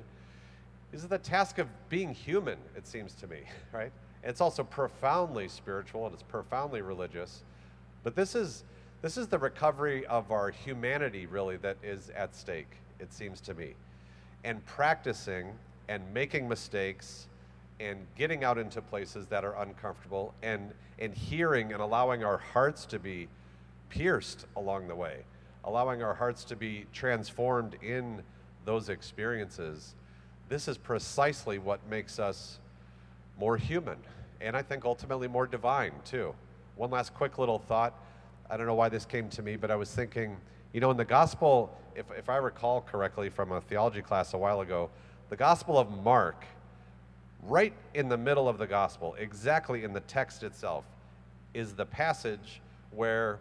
is the task of being human, it seems to me, right? It's also profoundly spiritual and it's profoundly religious, but this is This is the recovery of our humanity, really, that is at stake, it seems to me. And practicing and making mistakes and getting out into places that are uncomfortable and hearing and allowing our hearts to be pierced along the way, allowing our hearts to be transformed in those experiences. This is precisely what makes us more human, and I think ultimately more divine too. One last quick little thought. I don't know why this came to me, but I was thinking, you know, in the gospel, if I recall correctly from a theology class a while ago, the Gospel of Mark, right in the middle of the gospel, exactly in the text itself, is the passage where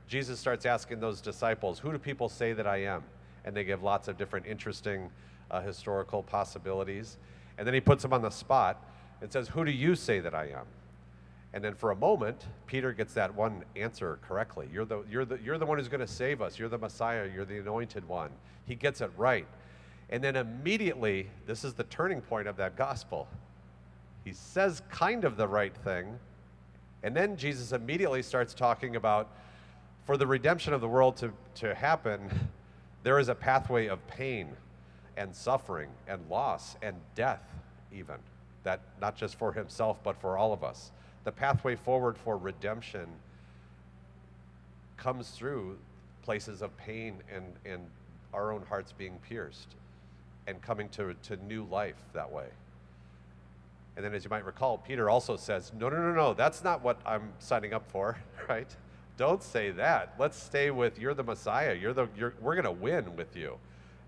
Jesus starts asking those disciples, who do people say that I am? And they give lots of different interesting historical possibilities. And then he puts them on the spot and says, who do you say that I am? And then for a moment, Peter gets that one answer correctly. You're the one who's going to save us. You're the Messiah. You're the anointed one. He gets it right. And then immediately, this is the turning point of that gospel. He says kind of the right thing. And then Jesus immediately starts talking about, for the redemption of the world to happen, there is a pathway of pain and suffering and loss and death even. That not just for himself, but for all of us. The pathway forward for redemption comes through places of pain and our own hearts being pierced and coming to new life that way. And then as you might recall, Peter also says, no, that's not what I'm signing up for, right? Don't say that. Let's stay with, you're the Messiah. We're going to win with you.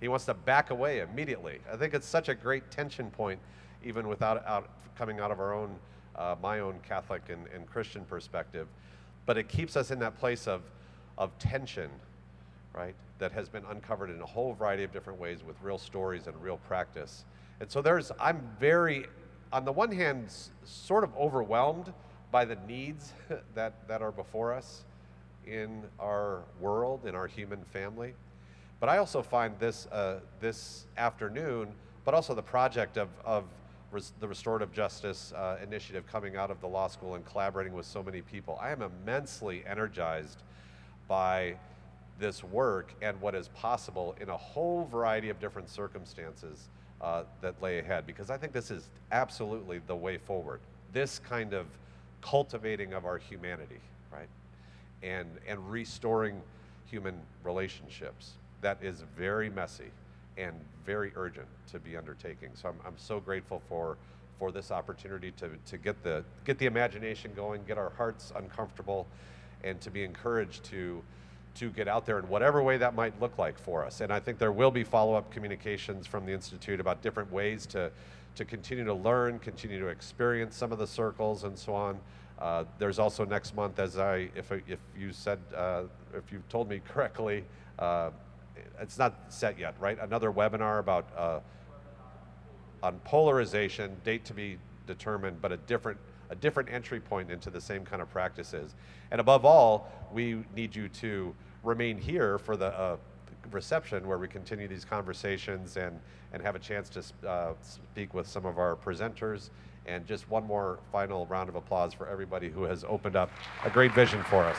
He wants to back away immediately. I think it's such a great tension point, even without coming out of our own, my own Catholic and Christian perspective. But it keeps us in that place of tension, right? That has been uncovered in a whole variety of different ways with real stories and real practice. And so I'm very, on the one hand, sort of overwhelmed by the needs that are before us in our world, in our human family. But I also find this afternoon, but also the project of the Restorative Justice Initiative coming out of the law school and collaborating with so many people. I am immensely energized by this work and what is possible in a whole variety of different circumstances that lay ahead, because I think this is absolutely the way forward. This kind of cultivating of our humanity, right? And restoring human relationships. That is very messy and very urgent to be undertaking. So I'm so grateful for this opportunity to get the imagination going, get our hearts uncomfortable, and to be encouraged to get out there in whatever way that might look like for us. And I think there will be follow-up communications from the Institute about different ways to continue to learn, continue to experience some of the circles and so on. There's also next month, if you've told me correctly, it's not set yet, right? Another webinar about on polarization, date to be determined, but a different entry point into the same kind of practices. And above all, we need you to remain here for the reception where we continue these conversations and have a chance to speak with some of our presenters. And just one more final round of applause for everybody who has opened up a great vision for us.